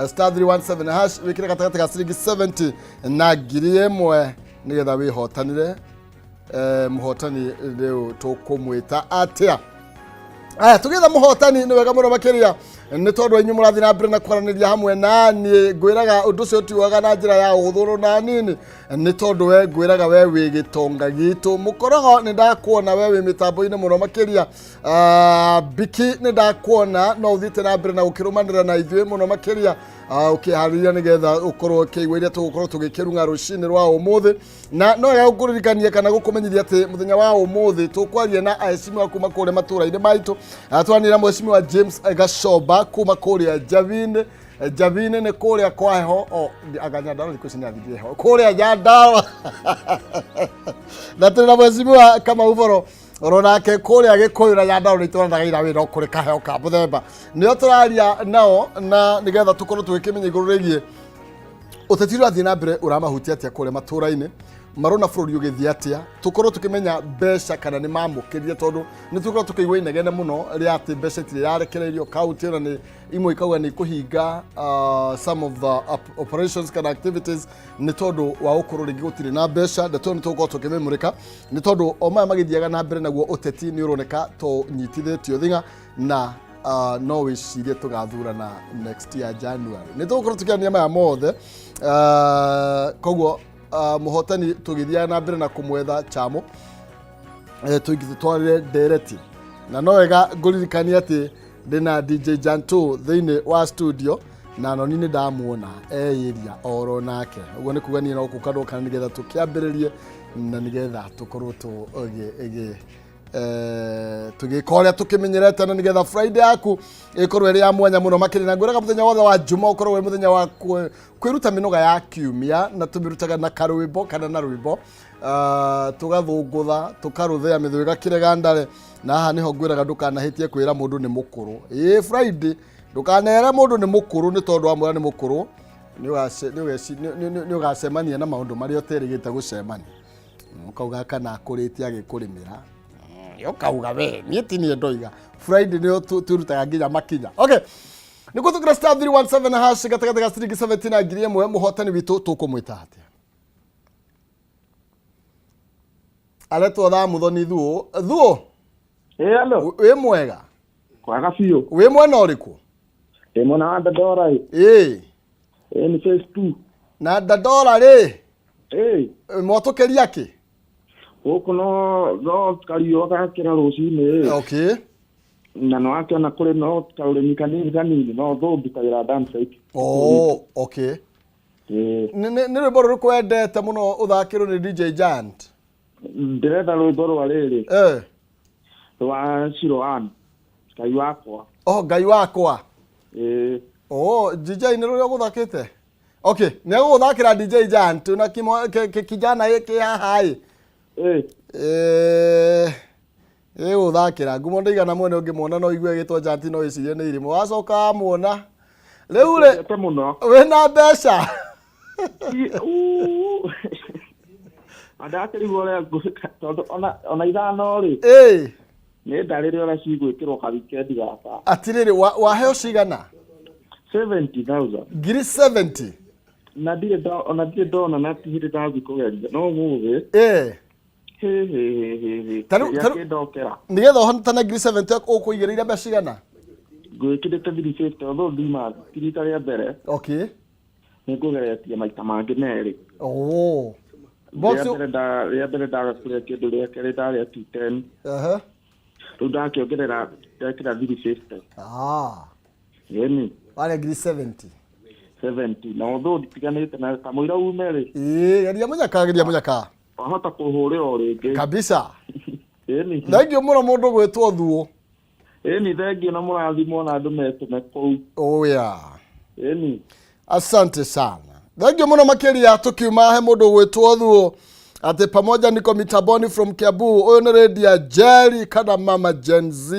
star 317 hash wikire gatagati ga ciringi 70 na ngiri imwe nigetha wihotanire muhotani leo tukumwita atia tugetha muhotani ni wega muno makiria ni tondu inyu murathi na mbere na kwaraniria hamwe na ni ngwiraga undu cio tiwaga na njira ya uthuru na nini ni tondu we ngwiraga we wi gitonga gitu mukorogo ni ndakuona we wi mitambo-ini muno makiria biki ni ndakuona no uthite na mbere na ukirumanira na ithui muno makiria ukihariria nigetha ukorwo kiigwiria tugukorwo tugikirunga rucini rwa umuthi na no ya ukuririkania kana gukumenyithia ati muthenya wa umuthi tukwaria na aecimu akuma kure matura-ini maitu twanira mwecimu wa James Gashoba kuma kuria Javine ni kuria kwa heho aganyandaro ndikucinia thithie heho kuria Nyandarua na tuna mwecimu wa kama uvoro ronake kuria Gikuyu na Nyandarua ni twana gaira wira okuri kaheo ka muthemba nio turaria nao na nigetha tukorwo twikimenya iguru rigie uteti urathi na mbere uramahutia atia kuria matura-ini marona bururi ugithia atia tukorwo tukimenya mbeca kana ni mamukirie tondu ni tukorwo tukiigwa inegene muno ria ati mbeca tiri yarekereirio kaunti na ni imwe ikauga ni kuhinga some of the operations kana activities ni tondu wa ukorwo ringi gutiri na mbeca na tondu tukorwo tukimemurika ni tondu o maya magithiaga na mbere naguo uteti ni uroneka to nyitithitio thinga na no wicirie tugathurana next year January ni tukorwo tukiania maya mothe koguo muhotani tugithia na mbere na kumwetha chamo tugithitwarire dereti na no wega nguririkania ati ndina DJ Janto thiini wa studio na no ni ndamuona eyiria oro nake uguo ni kuga ni no kukadwo kana nigetha tukiambiririe na nigetha tukorwo tu tugikoria tukimenyerete na nigetha Friday yaku ikorwo iri ya mwanya muno makiri na nguraga muthenya wothe wa juma ukorwo we muthenya wa kwiruta minoga ya kiumia na tumirutaga na karwimbo kana na rwimbo tugathungutha tukaruthia mithwiga kiregandare na ha niho ngwiraga ndukanahitie kwira mundu ni mukuru Friday ndukanere mundu ni mukuru ni tondu amwe ni mukuru ni ugacemania na maundu mari oterigite gucemania ukauga kana akuritie agikurimira yokauga we nieti ni ndoiga Friday ni turutaga nginya makinya okay niko tukira star 317 hash gatagataga ciringi 70 na ngiri imwe muhotani witu tukumwita atia aletwo tha muthoni thuo hello we mwega kwaga biu we mwena uriku mwana wa Dandora ni phase 2 na Dandora mwotokeria ki huko no kario gakira rucini okay na no akiona kuri no kaurimi kanini no thumbi kawira dance site okay ni rwimbo ruku wendete muno uthakirwo ni DJ Giant ndirenda rwimbo rwa riri rwa Shiroan Ngai wakwa Ngai wakwa DJ ni rũrĩa gũthakĩte okay nĩ gũthakĩra DJ Giant na kijana hiki haha gũthakĩra ngumo ndaigana mwene ũngĩmuona no igue gĩtwa Giant no icirie nĩ irimũ wacoka muona rĩu wĩna mbeca adakĩrigwo rĩa tondũ ona ithano rĩ nĩ ndarĩrĩ ora cigwĩkĩrwo ka weekend gaka atirĩrĩ waheo cigana 70,000 ngiri 70 na ndirĩ ndona na tihĩrĩ ndathi kũgeria no mũthĩ ndokera nigetha ũhotana ngiri 70 ũkũigĩrĩire mbeca cigana ngwĩkĩrĩte 350 although ndima tirita rĩa mbere okay nĩ ngũgeretie maita mangĩ merĩ rĩa mbere ndagakũrĩa kĩndũ rĩa kerĩ ndarĩa 210 rĩu ndakĩongerera ndekĩra 350 yeni wale ngiri 70 na although nditiganĩte na kamũira ume rĩ geria mũnyaka wahota kũhũrĩra o rĩngĩ kabisa yeni thengio mũno mũndũ gwĩtwo thuo yeni thengio na mũrathimwo na andũ metũme kũu yeni asante sana thengio mũno makĩria tukiuma he mũndũ gwĩtwo thuo ati pamoja niko mitaboni from Kiambu uyu ni Radio Jerry kana Mama Gen Z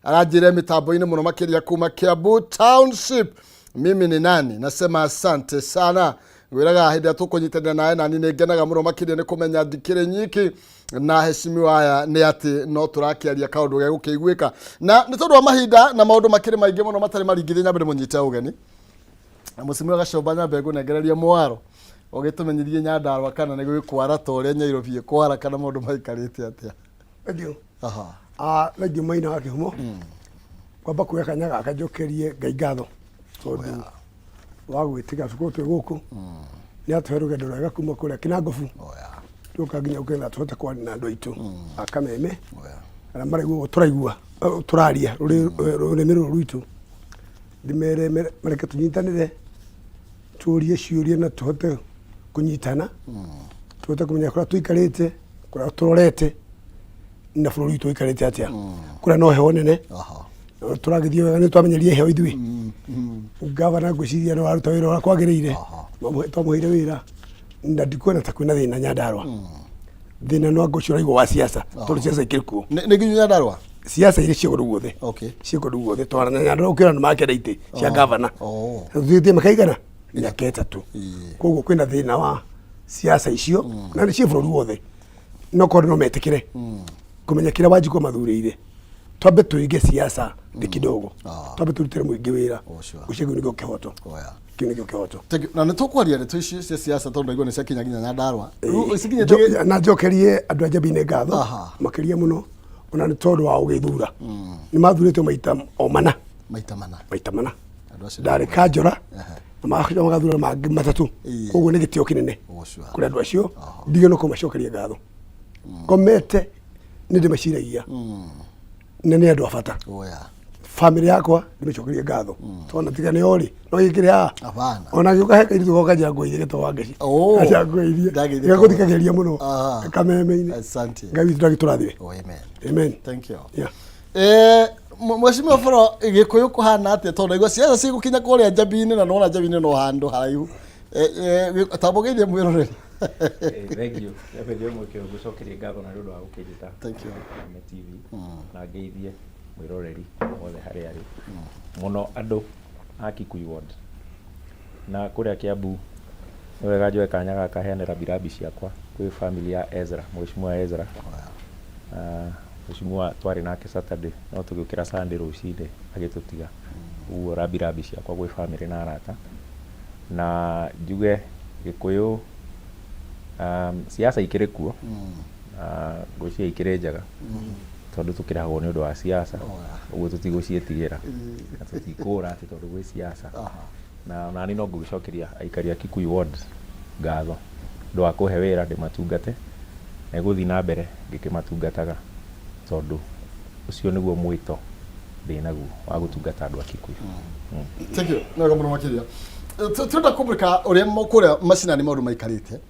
arajire mitaboni muno makiria kuma Kiambu Township mimi ni nani nasema asante sana wiraga hidi tukunyitana naye na nini ngenaga muno makiria ni kumenya ndikire nyiki na heshimiwa haya ni ati no turakiaria kaundu ge gukiguika na ni tondu wa mahinda na maundu makiri maingi muno matari maringithia nyambere munyite ugeni na musimwe gacomba nyambe ngunegereria mwaro ugitumenyirie Nyandarua kana ni gwikwara ta uria Nyairobi kwara kana maundu maikarite atia. Ndio. Ndio maina wake humo. Kwamba kuya kanyaga akajokerie Ngai ngatho tondu wa gwitiga tuko twe guku ni atweruge nduraga kuma kuria Kinangofu tuka nginya ukenda tuhote kwa na andu aitu akameme ara marigwo turaigua turaria rurimi rwitu ndimere mareke tunyitanire turie ciurie na tuhote kunyitana tuhote kumenya kura tuikarite kura turorete na bururi witu ikarite atia kura no heho nene turagithio wega ni twamenyerie heho ithui gavana gwiciria no aruta wira kwagiriire twamuheire wira na ndikuona ta kwina thina Nyandarua thina no ngocura igwa wa siasa tuli siasa ikirikuo ni nginyu Nyandarua siasa iri cigoru guothe cigoru guothe twara na Nyandarua ukira na makerite cia gavana thuthie makaigana ya ketatu koguo kwina thina wa siasa icio na ni cia bururi guothe no korwo no metikire kumenya kila wajiko mathuriire twabe tuige siasa ndi kidogo twabe turutere muingi wira ucio niko kihoto kinigyo kihoto na nitukwaria ni tuici cia siasa tondu igone cia kinyaginya Nyandarua isikinye na jokerie andu aja bine ngatho makiria muno ona ni tondu wa ugithura ni mathurite maita mana ndari Kanjora na magathura mangi matatu koguo ni gitio kinene kuri andu acio ndio no kumacokeria ngatho komete ni ndimaciragia na ni andu afata family yakwa ndimecokeria ngatho tona tigane ori no yikire ona giuka heka iritu goka jango ire to wangeci jango ire ngaguthikageria muno kameme-ini asante Ngai witu ndagiturathime amen thank you Mheshimiwa Foro Gikuyu kuhana atia tondu igwa ciaca cigukinya kuria Njambi-ini na nona Njambi-ini no handu haraihu tabogeithie mwiroreri thank you yabedio mukio gucokeria ngatho na ndu wa gukijita thank you TV na ngeithie mwiroreri wothe hari ari muno andu a Kikuyu ward na kuria Kiambu wega njoe kanya gaka heanira birabi ciakwa kwi family ya Ezra Mheshimiwa Ezra Mheshimiwa twari nake Saturday no tugukira Sunday rucinde agitutiga uguo rabirabi ciakwa kwi family na arata na njuge Gikuyu siasa ikire kuo gocia ikire njaga tondu tukiragwo ni undu wa siasa uguo tutigocietigira na tutikura ati tondu gwi siasa na nani no ngugicokeria aikari a Kikuyu ward ngatho ndo akuhe wira ndi matungate na guthi na mbere ngikimatungataga tondu ucio niguo mwito ndinaguo wa gutungata andu a Kikuyu thank you no muno makiria tunda kumurika uria kuria macinani maundu maikarite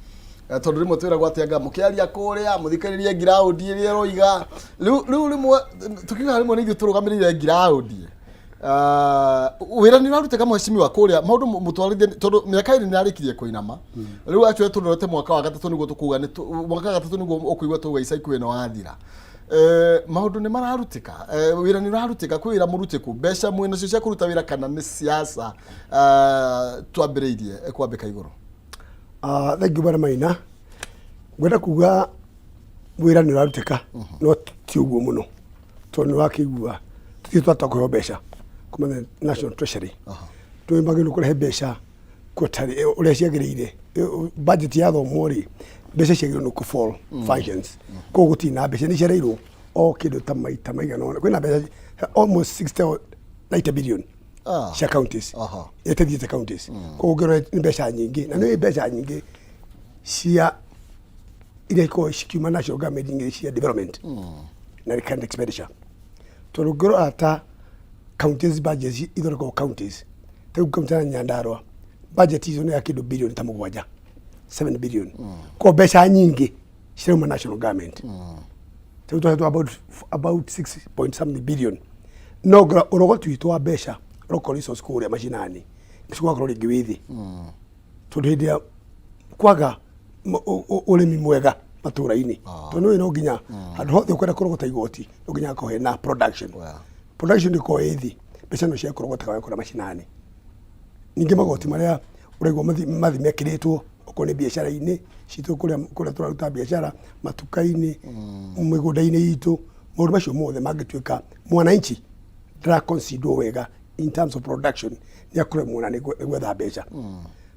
tondu rimwe twira gwatianga mukiaria kuria muthikaririe ground iria roiga riu rimwe tukiga rimwe ni turugamirire ground wira ni naruteka Mheshimiwa kuria maundu mutwarithie tondu miaka iri ni arikirie kuinama riu acho tunorote mwaka wa gatatu niguo tukuga ni mwaka wa gatatu niguo ukuigwa tuga ica ikuwe no athira maundu ni mararutika wira ni rarutika kwira murutiku mbeca mwina cio cia kuruta wira kana ni siasa twambiriirie kwambika iguru thank you bwana Maina gwenda kuga wira ni rarutika no ti uguo muno tondu wakigua tuti twatakuhe mbeca kuma National Treasury twimagirwo kurehe mbeca kutari uria ciagiriire budget ya thomori mbeca ciagirwo ku fall functions ko gutina mbeca ni ciareirwo o kindu ta maita maigana ona kwina mbeca almost 60 90 billion cia counties etethite counties ko gero ni mbeca nyingi na ni mbeca nyingi cia ile ko shikiuma national government nyingi cia development na recurrent expenditure to gero ata counties budget either go counties te kumtana Nyandarua budget hizo ni ya kindu billion ta 7 billion ko mbeca nyingi cia national government te to about 6 point something billion no gra orogo tuitwa mbeca local resource kuria mashinani nishikwa korori ngiwithi tudhidia kwaga urimi mwega matura-ini tondu no nginya andu hothe ukwenda kurogota igoti no nginya kohe na production ni ko ethi mbeca no cia kurogota kwa kura mashinani ningi magoti maria uregwa mathi mekiritwo okone biashara-ini citu kuria turaruta biashara matuka-ini migunda-ini itu maundu macio mothe mangituika mwananchi ndira consider wega in terms of production ni akure muna ni gwetha mbeca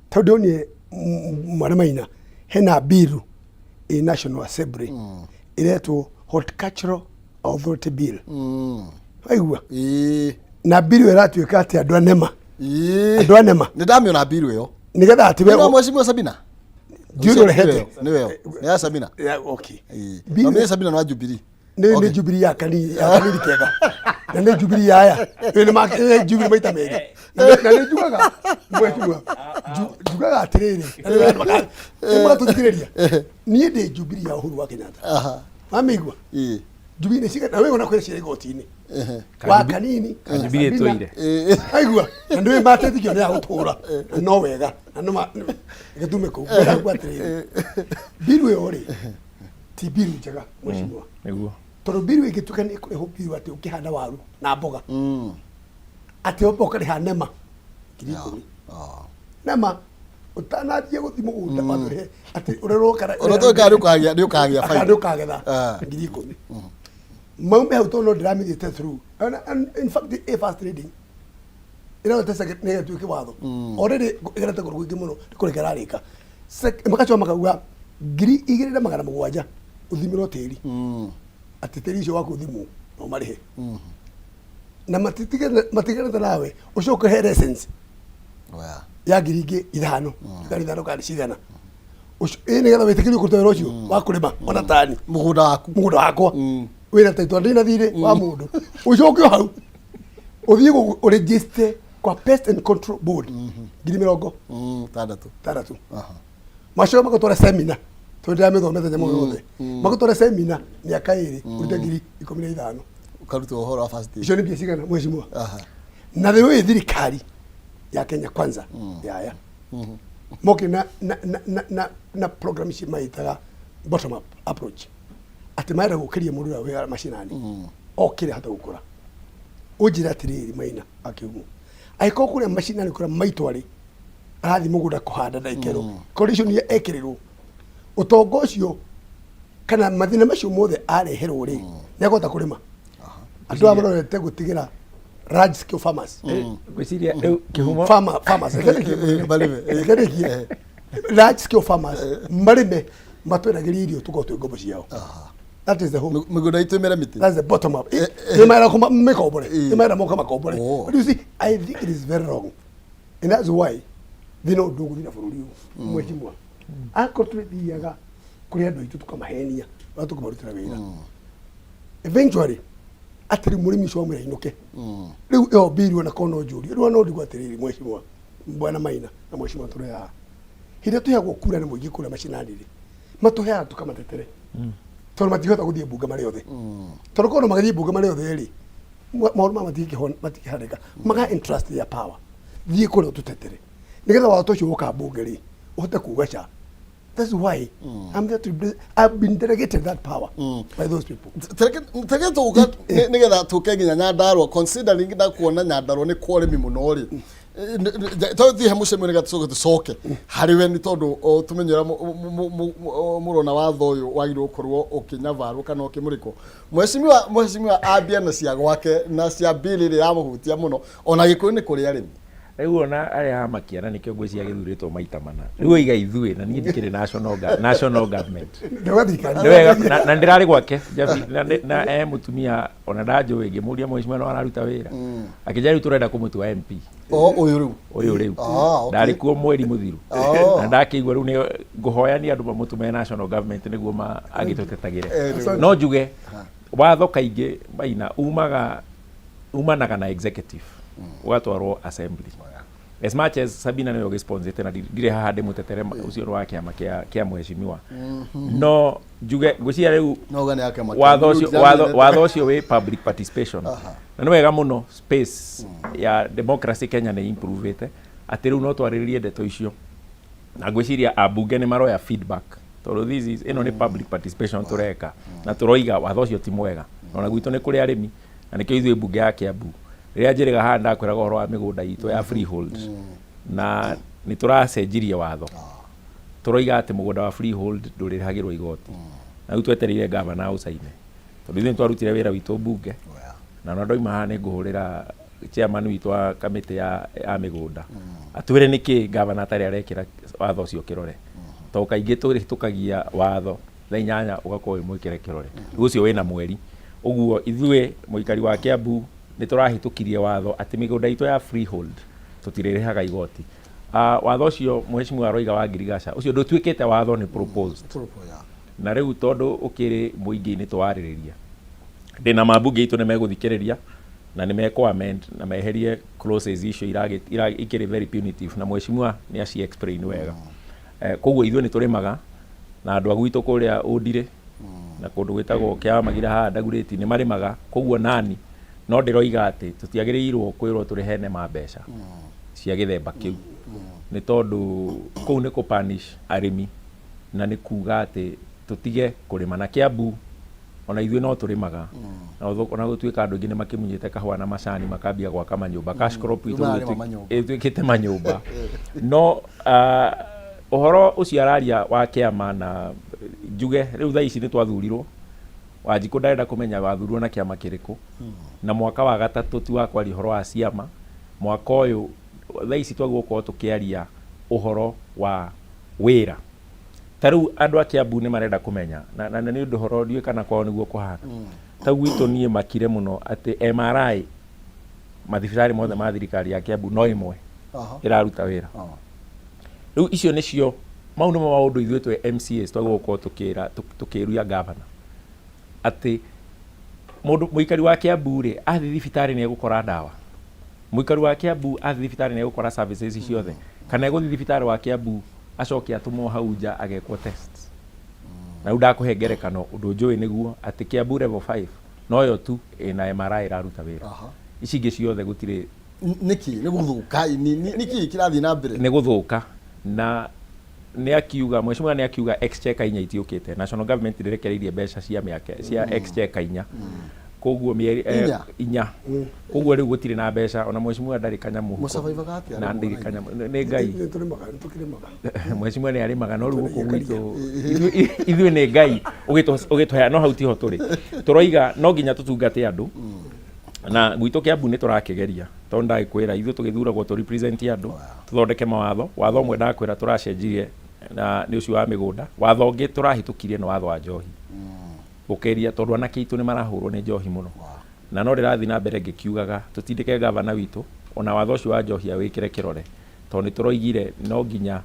tondu ni mwana maina hena bill in National Assembly iretwo Horticultural Authority Bill aigua na bill iratuika ati andu anema ni ndamiona bill iyo nigetha ati we no mwecimu Sabina Jubilee rehete niwe ya Sabina okay bill Sabina no Jubilee ni Jubilee ya kanini kega na ni Jubilee ya ni ma Jubilee maita mega na ni jugaga mwecimu jugaga atiriri ni tuthikiriria ni ndi Jubilee ya Uhuru wa Kenyatta amigwa Jubilee ni shika na wewe unakwenda shirika gotini wa kanini Jubilee toire aigua na ndio matetikio ni agutura no wega na no gatume ko gwatiriri biru yori ti biru njega mweshimwa niguo toro biru igituka ni kure biru ati ukihanda waru na mboga ati oboka ri hanema kiriko nema utanathie guthi mugunda mathire ati urerokara ni ukagia faida ndio kagetha kiriko mambe hauto no ndramithite through and in fact the fast trading ina tesa ne tuke watho already igarata ko rugi muno kurekera rika makacho makauga ngiri igirira magana mugwanja uthimiro tiri ati tiri cio waku thimu no marihe na matigana nawe ucoke he essence ya ngiri ingi ithano ngari ithano kandi cigana ni getha witikirio kuruta wira ucio wa kurima ona tani mugunda wakwa wira taitwa ndina thire wa mundu ucoke hau uthie uregister kwa Pest and Control Board ngiri 60 macio makotwara seminar tondu mithomete nyamo yothe makotwara seminar miaka iri urute ngiri 15 ukaruta uhoro wa fast icio ni mbia cigana mweshimwa na thiwe thirikari ya Kenya Kwanza yaya moke na program ci maitaga bottom up approach ati maira gukiria mundu wa wira mashinani okire hata gukura ujira tiriri maina akiumu aiko kure mashinani kura maitwari arathi mugunda kuhanda ndaikero condition ya ekirirwo utongo ucio kana mathina macio mothe areherwo ri niagota kurima andu amarorete gutigira large scale farmers gwiciria kihumo farmers large scale farmers marime matweragiria irio tugote ngombo ciao that is the whole migunda itumira miti that's the bottom up imara kuma mekobore imara moka makobore but you see I think it is very wrong and that's why they know ndugu thina bururi mweshimwa akotrediaga kuri andu itu tukamahenia watu kumarutira wira eventually atiri murimi cyo mwira inuke riu yo biru na kono njuri riu no ndigwa atiriri mweshimwa bwana maina na mweshimwa tore ya hinde tuyagwo kura na muigi kura mashinani ri matuhea tukamatetere tondu matihota guthie bunga mari othe tondu kono magathie bunga mari othe ri mauru ma matikihareka maga interest ya power thie kure tutetere nigetha watu cio uka bunge ri uhote kugacha. That's why I'm there to I've been delegated that power by those people. Tege tuka nigetha tuke nginya Nyandarua considering da kuona Nyandarua ni kwore muno ri to thi hamucemio nigetha tucoke hariwe ni tondu tumenyera murona watho uyu wagirwo kurwo ukinyavaru kana ukimuriko mweshimiwa ambia na cia gwake na cia bill ya muhutia muno ona gikuyu ni kuri arimi riu ona aria hamakiana nikio ngwiciria githuritwo maita mana riu iga ithue na nie ndikiri national government na ndirari gwake na mutumia ona ndajo wingi muria mweshimiwa no araruta wira akijari turenda kumutua MP uyu riu ndari kuo mweri muthiru na ndakigwa riu ni nguhoya ni andu mamutume national government niguo agitutetagire no njuge watho kaingi maina umanaga na executive ugatwarwo assembly as much as Sabina no gesponsete na dire haha de mutetere ucio wa kiama kia mweshimiwa no njuge ngwiciria riu watho ucio wi public participation na no wega muno space ya democracy Kenya ni improvete ati riu no twariririe ndeto icio na ngwiciria abunge ni maroya feedback tondu this is ni public participation tureka na turoiga watho ucio ti mwega ona gwitu ni kuri arimi na nikio ithui bunge ya Kiambu riria njiriga handa kwiraga horo wa migunda itu ya freehold na ni turacenjirie watho turoiga ati mugunda wa freehold ndurihagirwo igoti na riu twetereire gavana ucaine tondu ithui twarutire wira witu bunge na no ndoima haha ni nguhurira chairman witũ wa kamĩtĩ ya mĩgũnda atwĩre nĩkĩ gavana atarĩ arekĩra watho ũcio kĩrore tondũ kaingĩ tũkagia watho thaa 8 ũgakorwo mwĩkĩre kĩrore ũcio wĩna mweri ũguo ithuĩ mũikari wa Kiambu nĩ tũrahĩtũkirie watho atĩ mĩgũnda itũ ya freehold tũtirĩrĩhaga igoti. Watho ũcio mheshimiwa Roiga wa Girigaca ũcio ndũtuĩkĩte watho nĩ proposed na rĩu tondũ ũkĩrĩ mũingĩ-inĩ twarĩrĩria ndĩna mambunge itũ nĩ megũthikĩrĩria na nĩ meko amend na meherie clauses icio ikĩrĩ very punitive na mheshimiwa nĩ aci explain wega. Koguo ithuĩ nĩ tũrĩmaga na andũ agwitũ kũrĩa Ũndire na kũndũ gwĩtagwo Kĩamagira haha Ndagurĩti nĩ marĩmaga. Koguo nani no ndĩroiga atĩ tũtiagĩrĩirwo kwĩrwo tũrĩhene mbeca cia gĩthemba kĩu nĩ tondũ kũu nĩ kũ-punish arĩmi na nĩ kuga atĩ tũtige kũrĩma na Kiambu ona ithuĩ no tũrĩmaga ona gũtuĩka andũ aingĩ nĩ makĩmunyĩte kahũa na macani makambia gwaka manyũmba cash crop itũ ĩtuĩkĩte manyũmba no ũhoro ũcio araria wa kĩama na njuge rĩu thaa ici nĩ twathurirwo Wanjikũ ndarenda kũmenya wathurirwo na kĩama kĩrĩkũ na mwaka wa gatatũ ti wa kwaria ũhoro wa ciama mwaka ũyũ thaa ici twagũkorwo tũkĩaria ũhoro wa wĩra. Ta rĩu andũ a Kiambu nĩ marenda kũmenya na nĩ ũndũ ũhoro ndiũĩ kana kwao nĩguo kũhana ta gwitũ niĩ makire mũno atĩ MRI mathibitarĩ mothe ma thirikari ya Kiambu no ĩmwe ĩraruta wĩra. Rĩu icio nĩcio mau nĩmo maũndũ ithuĩ twĩ MCAs twagũkorwo tũkĩruia gavana atĩ mũikari wa Kiambu rĩ athiĩ thibitarĩ nĩ egũkora ndawa, mũikari wa Kiambu athiĩ thibitarĩ nĩ egũkora services ciothe kana egũthiĩ thibitarĩ wa Kiambu acoke atũmwo hau nja agekwo tests. Na rĩu ndakũhe ngerekano ũndũ njũĩ nĩguo atĩ Kiambu level 5 no yo tu ĩna MRI ĩraruta wĩra. Ici ingĩ ciothe gũtirĩ nĩkĩ nĩ gũthũka nĩkĩ kĩrathiĩ na mbere nĩ gũthũka na nĩ akiuga mheshimiwa nĩ akiuga exchequer 4 itiũkĩte national government ndirekereirie mbeca cia exchequer 4 koguo mĩeri 4 koguo rĩu gũtirĩ na mbeca ona mheshimiwa ndarĩ kanyamu na ndirĩ kanyamu nĩ Ngai mheshimiwa nĩ arĩmaga no rĩu gũkũ gwitũ ithuĩ nĩ Ngai ũgĩtũheana no hau tiho tũrĩ tũroiga no nginya tũtungate andũ na gwitũ Kiambu nĩ tũrakĩgeria tondũ ndagĩkwĩra ithuĩ tũgĩthuragwo tũ represent andũ tũthondeke watho ũmwe ndakwĩra tũracenjirie na nĩ ũcio wa mĩgũnda watho ũngĩ tũrahĩtũkirie nĩ watho wa njohi gũkĩria tondũ anake itũ nĩ marahũrwo nĩ njohi mũno na no ndĩrathiĩ na mbere ngĩkiugaga tũtindĩke gavana witũ ona watho ũcio wa njohi awĩkĩre kĩrore tondũ nĩ tũroigire no nginya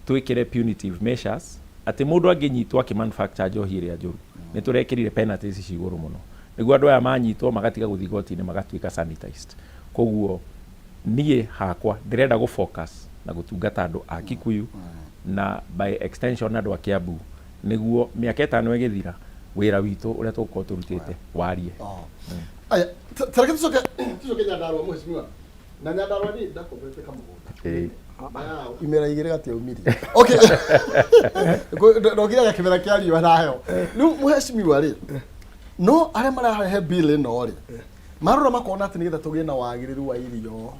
twĩkĩre punitive measures atĩ mũndũ angĩnyitwo akĩmanufacture njohi ĩrĩa njũru nĩ tũrekĩrire penalties ici igũrũ mũno nĩguo andũ aya manyitwo magatiga gũthiĩ igoti-inĩ magatuĩka sanitized. Koguo niĩ hakwa ndĩrenda gũ-focus na gũtungata andũ a Kikuyu na by extension andũ a Kiambu nĩguo mĩaka 5 ĩgĩthira wĩra witũ ũrĩa tũgũkorwo tũrutĩte warie. Aya tareke tucoke Nyandarua mheshimiwa na Nyandarua ni ndakomete kamũgũnda imera igĩrĩ gati umiri okay ndogira kĩmera kĩa riũa nayo rĩu mheshimiwa rĩ no arĩa marahe bill ĩno rĩ marora makona atĩ nĩgetha tũgĩe na wagĩrĩru wa irio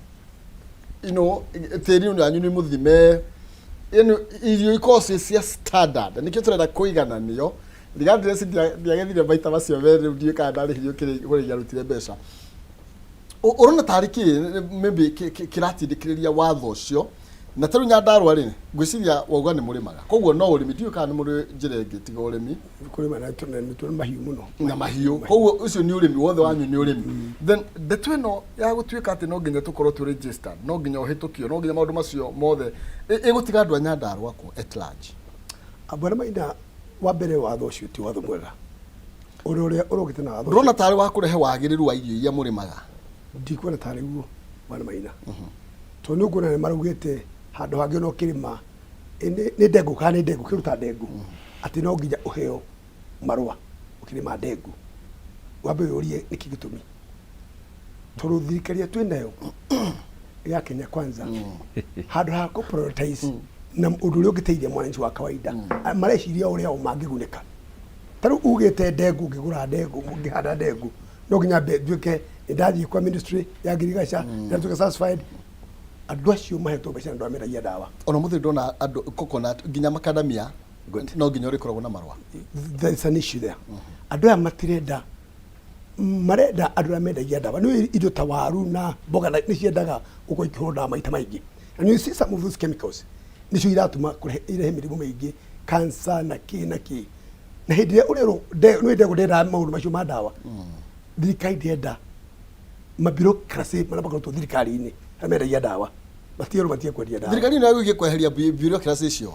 tĩri wanyu nĩ mũthime irio ikorwo cia standard nĩkĩo tũrenda kũigananio regardless ndiagethire maita macio merĩ ndiĩ kana ndarĩhirio kũrĩa yarutire mbeca ũrona tarĩki maybe kĩratindĩkĩrĩria watho ũcio na tarĩu Nyandarua rĩ ngwĩciria wauga nĩ mũrĩmaga koguo no ũrĩmi ndiũ kana nĩ mũrĩ njĩra ĩngĩ tiga ũrĩmi kũrĩma na tũrĩ mahiũ mũno na mahiũ koguo ũcio nĩ ũrĩmi wothe wanyu nĩ ũrĩmi then ndeto ĩno ya gũtuĩka atĩ no nginya tũkorwo tũ registered no nginya ũhĩtũkio no nginya maũndũ macio mothe ĩgũtiga andũ a Nyandarua kwa at large abana maina wa mbere watho ũcio ti watho mwega ũrĩa ũrogĩte na watho ũrona tarĩ wa kũrehe wagĩrĩru wa irio iria mũrĩmaga ndikuona tarĩ guo bana maina to nĩ ũkuona nĩ marugĩte handũ hangĩ no kĩrĩma nĩ ndengũ kana nĩ ndengũ kĩruta ndengũ atĩ no nginya ũheo marũa ũkĩrĩma ndengũ wambe ũrie nĩkĩ gĩtũmi tondũ thirikari twĩ nayo ya Kenya Kwanza handũ ha kũ prioritize na ũndũ ũrĩa ũngĩteithia mwananchi wa kawaida mareciria ũrĩa o mangĩgunĩka tarĩu ugĩte ndengũ ngĩgũra ndengũ ngĩhanda ndengũ no nginya nduĩke ndathiĩ kwa ministry ya Girigaca ndatũĩka satisfied andũ acio mahetwo mbeca andũ ameragia ndawa ona mũthĩ ndona andũ coconut nginya macadamia no nginya ũrĩkoragwo na marũa there is an issue there andũ aya matirenda marenda andå arä a mendagia ndawa nä indo ta waru na mboga nä ciendaga gå korwo ikĩhũrwo ndawa maita maingĩ and you see some of those chemicals nĩcio iratũma irehe mĩrimũ mĩingĩ cancer na kĩ na hĩndĩ ĩrĩa nĩ ndego ndenda maũndũ macio ma ndawa thirikari ndenda mabirokrasi marĩa makoretwo thirikari-inĩ arĩa mendagia ndawa matiorwo matige kwendia ndawa thirikari nĩ yagũikie kweheria bureaucracy icio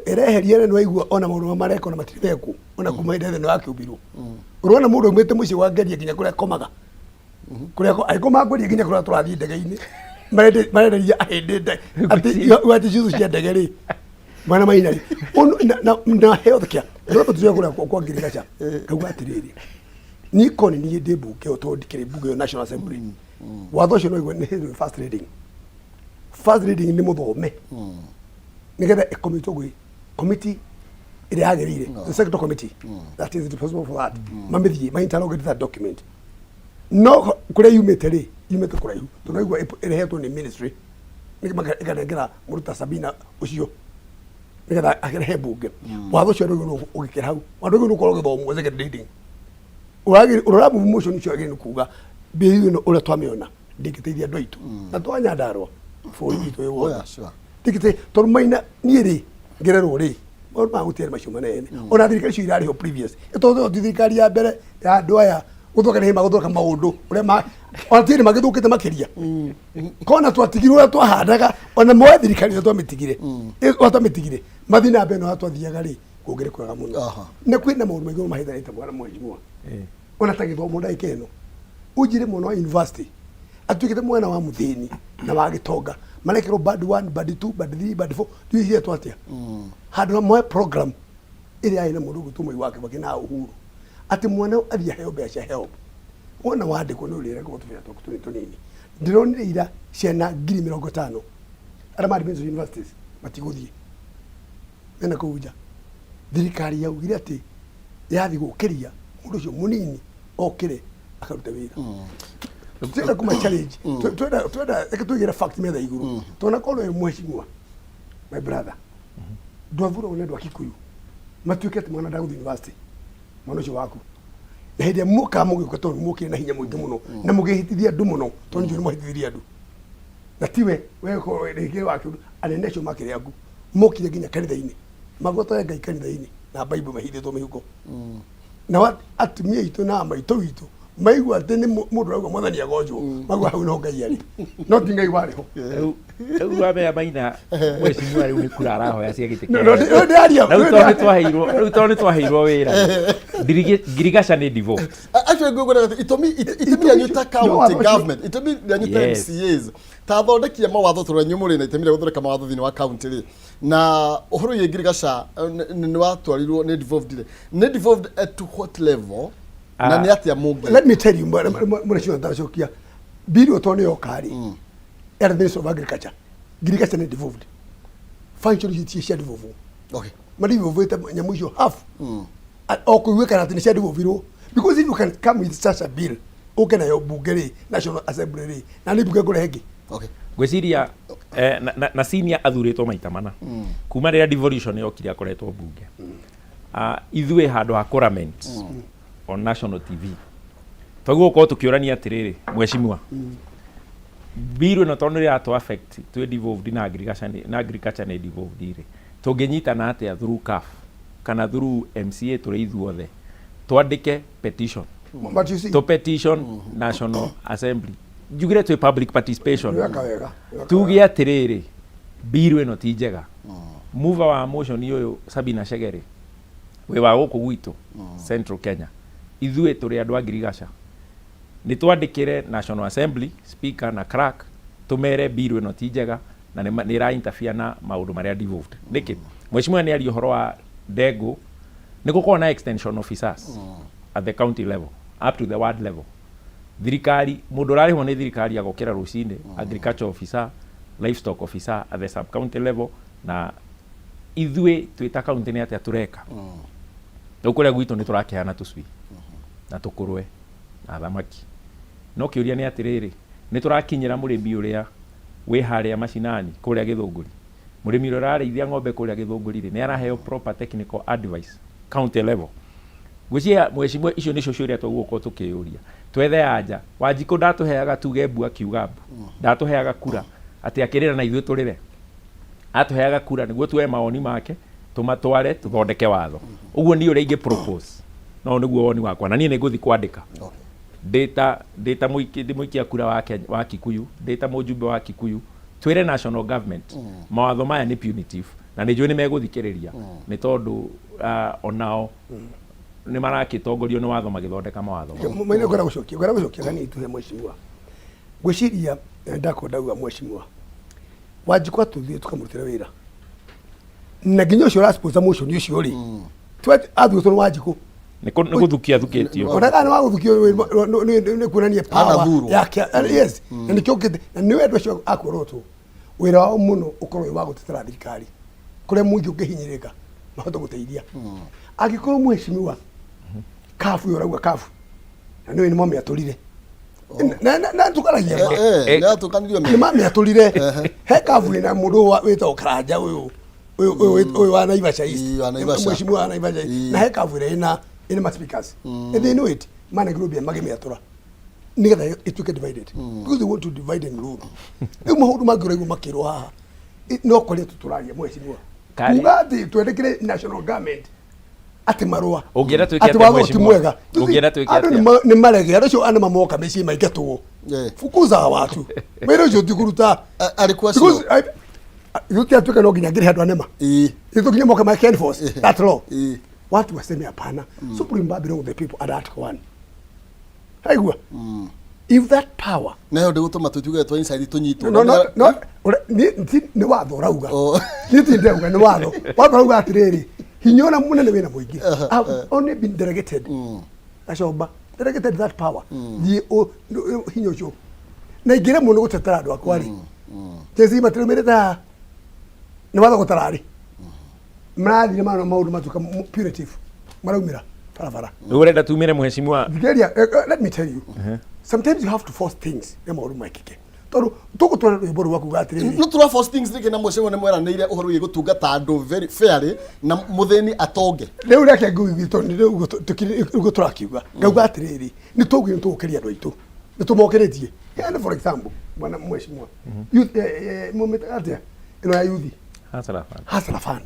ereheria nĩ waigua ona maũndũ mareka ona matirĩ mekwo ona kuma hĩndĩ ĩno yakĩũmbirwo ũrona mũndũ aumĩte mũciĩ wa ngeria nginya kũrĩa akomaga kũrĩa angĩkoma ngweria nginya kũrĩa tũrathiĩ ndege-inĩ marenderia ahĩndĩ atĩ ciuthũ cia ndege rĩ mwana maina rĩ na health care ndio tũtũria kũrĩa kwa ngirigaca ngauga atĩrĩrĩ niĩ koni niĩ ndĩ mbunge o tondũ ndikĩrĩ mbunge ya National Assembly watho ũcio no igwe nĩ first reading nĩ mũthome nigetha committee ĩrĩa yagĩrĩire the sector committee that is responsible for that mamĩthiĩ mainterrogate that document no kũrĩa yumĩte rĩ yumĩte kũraihu tũnaigua ĩrehetwo nĩ ministry ĩkanengera mũndũ ta Sabina ũcio nigetha arehe mbunge watho ũcio nĩguo ũgĩkĩra hau watho ũguo nĩũkorwo gĩthomo second reading ũrora motion ũcio agĩrĩirwo kuga mbĩrĩ ĩno ũrĩa twamĩona ndĩngĩteithia andũ aitũ na twanyandarwa bũrũri witũ wĩ wothe tikite tondũ maina niĩ rĩ ngererwo rĩ maũndũ ma gũtiarĩ macio manene ona thirikari icio irarĩho previous ĩtondũ thirikari ya mbere ya andũ aya gũthũka nĩ magũthũka maũndũ ũrĩa ona tĩri magĩthũkĩte makĩria kona twatigirwo ũrĩa twahandaga ona moe thirikari ũrĩa twamĩtigire mathi na mbere no twathiaga rĩ kũngĩrĩ kwega mũno nĩ kwĩna maũndũ maingĩ mahĩtanĩte mwana mwejimua ona ta gĩthomo ndagĩka ĩno ũnjire mwana wa university atuĩkĩte mwana wa mũthĩni na wa gĩtonga marekĩrwo band 1 band 2 band 3 band 4 tuicie twatia handũ hamwe program ĩrĩa ĩna mũndũ gwĩtwo mwai wake bakĩna Uhuru atĩ mwana athiĩ aheo mbeca help wona wandĩkwo nĩ ũrĩreka gũtũbĩra tũnini tũnini ndĩronire ira ciana 50,000 arĩa marĩ Benson universities matigũthiĩ mena kũu nja thirikari yaugire atĩ yathiĩ gũkĩria mũndũ ũcio mũnini okĩre akaruta wĩra twenda kuma challenge twenda ekatugera fact metha iguru tona kono mheshimiwa my brother ndwavura one ndwa Kikuyu matuikete mwana ndaguthi university mwana ũcio waku na hĩndĩ mũka mũgĩũka tondũ mũkĩrĩ na hinya mũingĩ mũno na mũgĩhitithia andũ mũno tondũ njũĩ mũhitithirie andũ na tiwe wewe rĩngĩ waku anene acio makĩrĩ aku mũkire nginya kanitha-inĩ magotoya Ngai kanitha-inĩ na Bible mahithĩtwo mĩhuko na atumia itũ na maitũ witũ maigua atĩ nĩ mũndũ arauga mwathani agojwo magua hau no Ngai arĩ no ti Ngai warĩ ho rĩu wamenya Maina mwecimua rĩu nĩ kura arahoya cia gĩtĩ rĩu tondũ nĩ twaheirwo wĩra ngirigaca nĩ devolved actually ngũgũra itemi yanyu ta county government itemi yanyu ta MCAs ta thondekia mawatho tũrĩa mũrĩ na itemi rĩa gũthondeka mawatho thĩinĩ wa county rĩ na ũhoro yĩ ngirigaca nĩ watwarirwo nĩ devolved at what level na nĩ atĩa mũngĩ let me tell you mwana ndacokia bill otone yokari era Ministry of Agriculture ngirigaca nĩ devolved function ici cia devolved okay mari devolved nyamu icio half okũigwĩkana atĩ nĩ cia devolvirwo because if you can come with such a bill ũke nayo bunge rĩ National Assembly rĩ na nĩ bunge ngũrehe ĩngĩ okay ngwĩciria na senior athurĩtwo maita mana kuma rĩrĩa devolution yokire akoretwo bunge ithuĩ handũ ha kũrament on national TV twaguo ko tukiorania atiriri mweshimiwa bill no tondu ya to affect to devolved na agriculture na devolved ire tunginyitana atia through CAF kana through MCA turi ithuothe twandike petition to petition National Assembly jugire to public participation tugie atiriri bill ino ti njega mover wa motion iyo Sabina Chegere we wa guku gwitu Central Kenya ithuĩ tũrĩ andũ a ngirigaca nĩ twandĩkĩre National Assembly speaker na crack tũmere bill ĩno ti njega na nĩ ĩra interfere na maũndũ marĩa devolved nĩkĩ mweshimiwa nĩ aria ũhoro wa ndengũ nĩ gũkorwo na extension officers at the county level up to the ward level thirikari mũndũ ũrarĩhwo nĩ thirikari agokĩra rũcinĩ agriculture officer livestock officer at the sub county level na ithuĩ twĩta county nĩ atĩa tũreka ũkũrĩa gwitũ nĩ tũrakĩhana tũcui na tũkũrwe na thamaki no kĩũria nĩ atĩrĩrĩ nĩ tũrakinyĩra mũrĩmi ũrĩa wĩ harĩa macinani kũrĩa Gĩthũngũri mũrĩmi ũrĩa ararĩithia ng'ombe kũrĩa Gĩthũngũri nĩ araheo proper technical advice county level Gũcia mheshimiwa icio nĩcio ciũria tũgũkorwo tũkĩũria. Twethe anja. Wanjikũ ndatũheaga tuge mbu akiuga mbu. Ndatũheaga kura atĩ akĩrĩra na ithuĩ tũrĩre. Atũheaga kura nĩguo tuoe mawoni make tũmatware tũthondeke watho. Ũguo nĩ ũrĩa ingĩ propose. No nĩguo woni wakwa na niĩ nĩngũthi kwandĩka. Data mũikia kura wa Kikuyu, data mũjumbe wa Kikuyu, twĩre national government mawatho maya nĩ punitive na nĩ njũĩ nĩ megũthikĩrĩria nĩ tondũ onao nĩ marakĩtongorio nĩ watho magĩthondeka mawatho. Mwene ngora gũcokia gani tuhe mheshimiwa. Gwĩciria ndakondauga mheshimiwa. Wanjikũ atũthie tukamũrutĩra wĩra. Na nginya ũcio ũrasponsor motion ũcio rĩ. Athuĩtwo nĩ Wanjikũ. Nĩ gũthukia thukĩtio. Onaga nĩ wagũthukio nĩ kuonania power yake. Yes. Na nĩkĩo nĩ wendo ũcio akorotwo. Wĩra wao mũno ũkorwo wĩ wa gũtetera thirikari. Kũrĩa mũingĩ ũngĩhinyĩrĩka mahote gũteithia. Angĩkorwo mheshimiwa kafu yoragwa kafu. Na nĩ mami atũrire. Na tukaragia. Na tukanirio nĩ mami atũrire. He kafu ina mũndũ wĩtagwo Karanja ũyũ wa Naivasha East. Mheshimiwa wa Naivasha East. Na he kafu ina speakers. And they know it. Man group ya mageme atura. Nigetha ituke divided. Because they want to divide and rule. Nĩ maũndũ mangĩrwo makĩrwo haha. No kũrĩa tuturagia mheshimiwa. Kugathi twendekire national government ati marua. Ũngĩenda twĩke atĩa mheshimiwa? Ũngĩenda twĩke atĩa? Nĩ marege acio ana mamoka mĩciĩ maingatwo. Fukuza watu. Wĩra ũcio tikuruta. Alikuwa sio. Yuti atuke no nginya ngire handũ anema. Itukinya moka ma Ken Force. That law. Watu waseme hapana. Supreme Bar belong to the people at Article 1. Haigua. If that power. Na hiyo ndio gũtũma tũjuge twa inside tũnyitwo. No. Nĩ watho rauga. Nĩ tindauga nĩ watho. Watho rauga atirĩrĩ. Hinyona mũnene wĩna mũingĩ. I've only been delegated. Acoba. Delegated that power. Hinyo ũcio. Na ingĩre mũno gũtetera andũ akwa rĩ. Jesi matirũmĩrĩte. Nĩ watho gũtararĩ. Mradi maana maũndũ matuka punitive. Maraumĩra barabara. Urenda tumire mheshimiwa. Let me tell you. Sometimes you have to force things. Ya maũndũ makike. Tondũ tũgũtwara rwĩmbo rwaku gatirĩ. No tura force things rĩngĩ na mheshimiwa nĩ mweranĩire ũhoro wĩ gũtungata andũ very fairly na mũtheni atonge. Rĩu reke ngui rĩu tũrakiuga. Ngauga atirĩrĩ. Nĩ tũgũkĩria andũ aitũ. Nĩ tũmokeretie. Yani for example, bwana mheshimiwa. Youth mumeta atia. Ino ya youth. Hasara fund.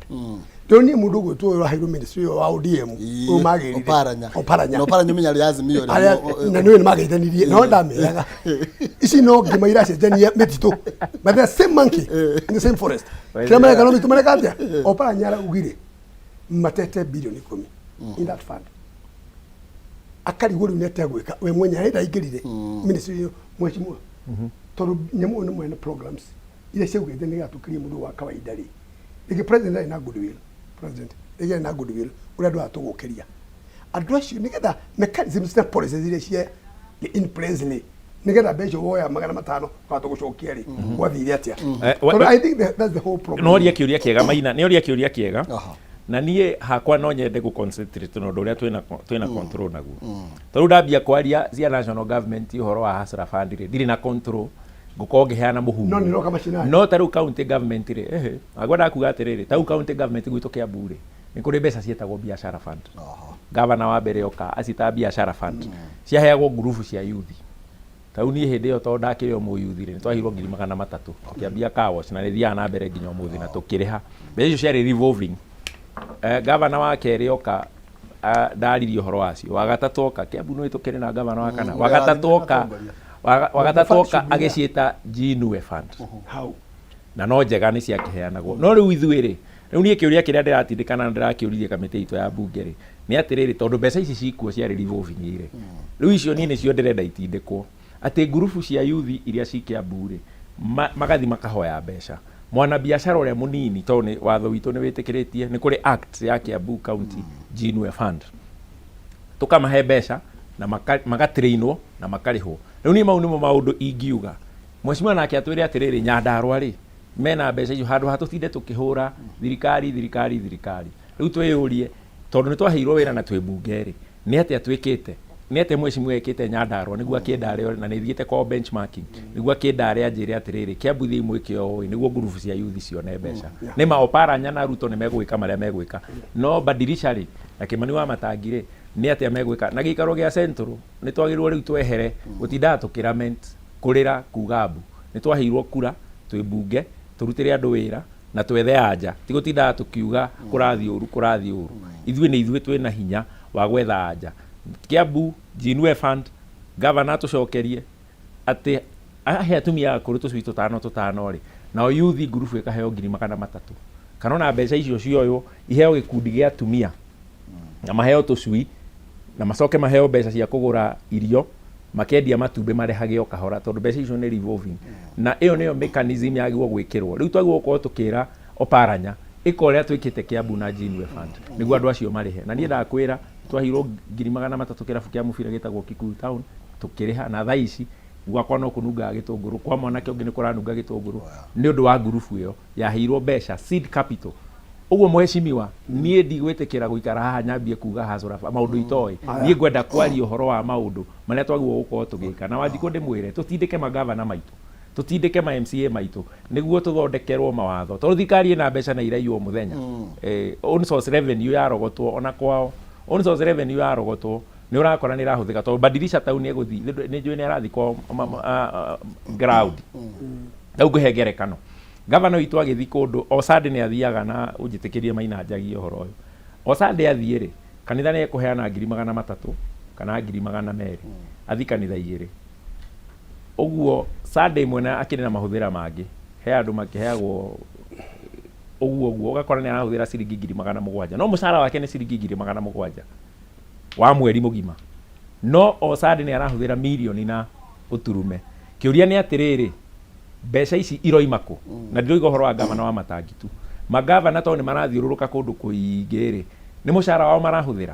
Doni mundu gwetwo urahiru ministry wa ODM umagirire. Oparanya. No paranya menya Azimio na niwe nimageithanirie no ndameaga. Ici no ngimaira cenjania metitu. But the same monkey in the same forest. Kila mara kana mitu mareka atia. Oparanya ara ugire. Matete bilioni 10 in that fund. Akari guru nete gwika we mwenya henda ingirire ministry mheshimiwa. Tondu nyamu no mwene programs. Ile cio gwithania gatukirie mundu wa kawaida ri. Ige president na goodwill. President. Ige na goodwill. Ura ndo atugukiria. Address you nigetha mechanisms na policies ile cie in place le. Nigetha bejo woya magana matano kwa tugucokia ri. Wathire atia. So I think that's the whole problem. No ria kiuria kiega maina. Ni ria kiuria kiega. Na niĩ hakwa no nyende gu concentrate no ũrĩa twina control naguo. Tondũ ndambia kwaria cia national government ũhoro wa Hasara Fund ndirĩ na control. Gukorwo ngĩheana mũhumo. No nĩ roka macinani. No tarĩu county government rĩ agwenda kuga atĩrĩrĩ tarĩu county government gwitũ Kiambu rĩ nĩ kũrĩ mbeca ciĩtagwo biashara fund. Gavana wa mbere oka acita biashara fund ciaheagwo ngurubu cia youth. Tarĩu niĩ hĩndĩ ĩyo tondũ ndakĩrĩ o youth rĩ nĩtwahirwo 300,000 Kiambia car wash na nĩthiaga na mbere nginya ũmũthĩ na tũkĩrĩha. Mbeca icio ciarĩ revolving. Gavana wa kerĩ oka ndaririe ũhoro wacio. Wagatatũ oka Kiambu no ĩtũkĩrĩ na gavana wa kana. Wagatatũ oka agĩciĩta Jinue Fund. How? Na no njega nĩ ciakĩheanagwo. No rĩu ithuĩ rĩ rĩu niĩ kĩũria kĩrĩa ndĩratindĩkana ndĩrakĩũririe kamĩtĩ itũ ya bunge rĩ nĩ atĩrĩrĩ tondũ mbeca ici cikuo ciarĩ revolving rĩ rĩu icio niĩ nĩcio ndĩrenda itindĩkwo atĩ ngurubu cia youth iria ci Kiambu rĩ magathi makahoya mbeca. Mwana biashara ũrĩa mũnini tondũ watho witũ nĩ wĩtĩkĩrĩtie nĩ kũrĩ act ya Kiambu County Jinue Fund. Tukamahe mbeca na magatrainwo na makarĩhwo. Rĩu niĩ mau nĩmo maũndũ ingiuga. Mheshimiwa nake atwĩre atĩrĩrĩ Nyandarua rĩ mena mbeca icio handũ hatũtinde tũkĩhũra thirikari. Rĩu twĩyũrie tondũ nĩ twaheirwo wĩra na twĩ bunge rĩ nĩ atĩa twĩkĩte. Nĩ atĩa mheshimiwa ekĩte Nyandarua nĩguo akĩndare na nĩ thiĩte kwa benchmarking nĩguo akĩndare anjĩre atĩrĩrĩ Kiambu thĩ mwĩke ũũ nĩguo ngurubu cia youth cione mbeca. Nĩ ma Oparanya na Ruto nĩ megwĩka marĩa megwĩka. No badilisha rĩ na Kimani wa Matangi rĩ nĩ atia megwĩka na gĩikaro gĩa Central nĩ twagĩrĩirwo rĩu twehere gũtindaga tũkĩlament kũrĩra kuga mbu nĩ twaheirwo kura twĩ bunge tũrutĩre andũ wĩra na twethe anja ti gũtindaga tũkiuga kũrathiĩ ũru ithuĩ nĩ ithuĩ twĩna hinya wa gwetha anja Kiambu Jinwe Fund governor tũcokerie atĩ ahe atumia akũrũ tũcui tũtano rĩ nao youth group ĩkaheo 300,000 kana ona mbeca icio cioyo iheo gĩkundi gĩa atumia na maheo tũcui na macoke maheo mbeca cia kũgũra irio makendia matumbĩ marehage o kahora tondũ mbeca icio nĩ revolving na ĩyo nĩyo mechanism yagĩrĩirwo gwĩkĩrwo rĩu twagĩrĩirwo gũkorwo tũkĩra Oparanya ĩkorĩa twĩkĩte Kiambu na Jinwe Fund nĩguo andũ acio marĩhe na niĩ ndakwĩra twahirwo 300,000 kĩrabu kĩa mũbira gĩtagwo Kikuyu Town tũkĩrĩha na thaa ici gwakwa no kũnunga gĩtũngũrũ kwa mwanake ũngĩ nĩ kũranunga gĩtũngũrũ nĩ ũndũ wa ngurubu ĩyo yaheirwo mbeca seed capital ũguo mheshimiwa niĩ ndigwĩtĩkĩra gũikara haha nyambie kuga Hazora maũndũ itoĩ niĩ ngwenda kwaria ũhoro wa maũndũ marĩa twagĩrĩirwo gũkorwo tũgĩka na Wanjikũ ndĩmwĩre tũtindĩke magavana maitũ tũtindĩke ma MCA maitũ nĩguo tũthondekerwo mawatho tondũ thirikari ĩna mbeca na iraiywo mũthenya own source revenue yarogotwo ona kwao own source revenue yarogotwo nĩ ũrakora nĩ ĩrahũthĩka tondũ Badilisha town egũthiĩ nĩ njũĩ nĩ arathiĩ kwa ground rĩu ngũhe ngerekano gavana witũ agĩthiĩ kũndũ o Sunday nĩ athiaga na ũnjĩtĩkĩrie Maina njagie ũhoro ũyũ o Sunday athiĩ rĩ kanitha nĩ ekũheana 300,000 kana 200,000 athi kanitha igĩrĩ ũguo Sunday mwena akĩrĩ na mahũthĩra mangĩ he andũ makĩheagwo ũguo ũgakora nĩ arahũthĩra ciringi 700,000 no mũcara wake nĩ ciringi 700,000 wa mweri mũgima no o Sunday nĩ arahũthĩra milioni na ũturume kĩũria nĩ atĩrĩrĩ mbeca ici iroima kũ na ndiroiga ũhoro wa gavana wa Matangitu magavana to nĩ marathiũrũrũka kũndũ kũingĩ rĩ nĩ mũcara wao marahũthĩra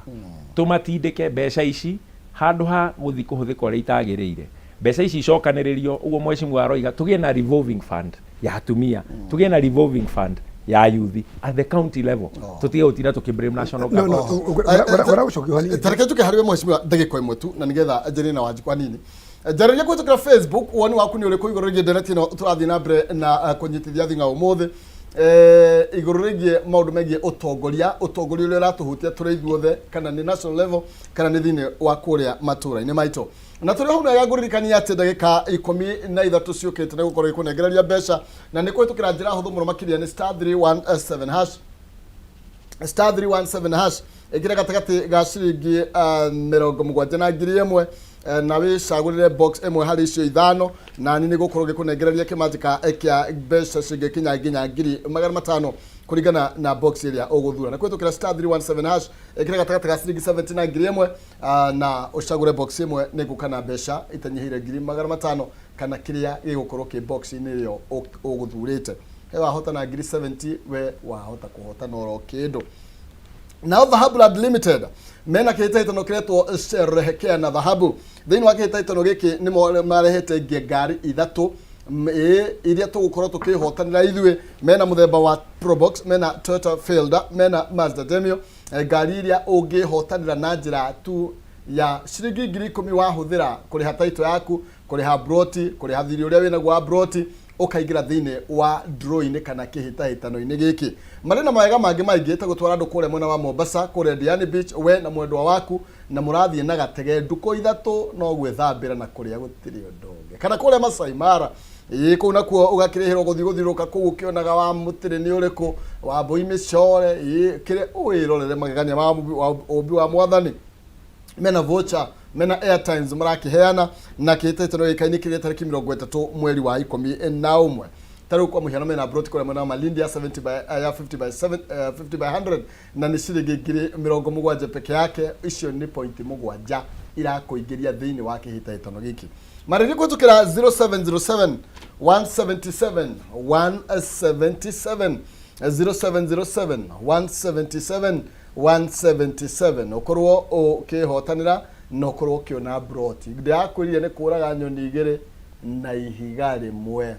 tũmatindĩke mbeca ici handũ ha gũthiĩ kũhũthĩka ũrĩa itagĩrĩire mbeca ici icokanĩrĩrio ũguo mheshimiwa aroiga tũgĩe na revolving fund ya atumia tũgĩe na revolving fund ya youth at the county level tutige gũtinda tũkĩblame national government tareke tuke harĩ mheshimiwa ndagĩka ĩmwe tu na nĩgetha njĩrĩ na Wanjikũ anini njarĩria kũhĩtũkĩra Facebook woni waku nĩ ũrĩkũ igũrũ rĩgiĩ ndereti ĩno tũrathiĩ na mbere na kũnyitithia thing'a ũmũthĩ igũrũ rĩgiĩ maũndũ megiĩ ũtongoria ũrĩa ũratũhutia tũrĩ ithuothe kana nĩ national level kana nĩ thĩinĩ wa kũrĩa matũra-inĩ maitũ na tũrĩ hau nega ngũririkania atĩ ndagĩka 13 ciũkĩte nĩ gũkorwo ikũnengereria mbeca na nĩ kũhĩtũkĩra njĩra hũthũ mũno makĩria nĩ *317# ĩkĩra gatagatĩ ga ciringi 70,000 na wĩcagũrĩre box ĩmwe harĩ icio ithano na nĩ gũkorwo gĩkũnengereria kĩmanjĩka kĩa mbeca cingĩkinya nginya 500,000 kũringana na box ĩrĩa ũgũthura na kũhĩtũkĩra *317# ĩkĩra gatagatĩ ga ciringi 70,000 na ũcagũre box ĩmwe nĩ gũkana mbeca itanyihĩire 500,000 kana kĩrĩa gĩgũkorwo kĩ box-inĩ ĩyo ũgũthurĩte he wahotana 70,000 we wahota kũhotana oro kĩndũ Now Dhahabu Land Limited mena kĩhĩtahĩtano kĩretwo Sherehekea na Dhahabu thĩinĩ wa kĩhĩtahĩtano gĩkĩ nĩ marehete ngari ithatũ iria tũgũkorwo tũkĩhotanĩra ithuĩ mena mũthemba wa Probox mena Toyota Fielder mena Mazda Demio ngari iria ũngĩhotanĩra na njĩra tu ya ciringi 10,000 wahũthĩra kũrĩha taito yaku kũrĩha broti kũrĩha thirĩ ũrĩa wĩnaguo wa broti ũkaingĩra thĩinĩ wa draw-inĩ kana kĩhĩtahĩtano-inĩ gĩkĩ marĩ na mawega mangĩ maingĩ ta gũtwara andũ kũrĩa mwena wa Mombasa kũrĩa Diani Beach we na mwendwa waku na mũrathiĩ na gatege ndukũ ithatũ no gwĩthambĩra na kũrĩa gũtirĩ ũndũ ũngĩ kana kũrĩa Masai Mara kũu nakuo ũgakĩrĩhĩrwo gũthiũrũrũka kũu ũkĩonaga wa mũtĩrĩ nĩ ũrĩkũ wa mbũi mĩcore kĩrĩa wĩrorere magegania ma ũmbi wa mwathani mena voucher mena airtimes marakĩheana na kĩhĩtahĩtano gĩkainĩ kĩrĩa tarĩki 30 mweri wa 11 tarĩu kwa mũhiano mena broti kũrĩa mwena wa Malindi ya 50/100 na nĩ ciringi 70,000 peke yake icio nĩ point 7 irakũingĩria thĩinĩ wa kĩhĩtahĩtano gĩkĩ marĩria kũhĩtũkĩra 0707 177 177 0707 177 177 ukorwo ũkĩhotanĩra no korwo ũkĩona broti ndakwĩrire nĩ kũraga nyoni igĩrĩ na ihiga rĩmwe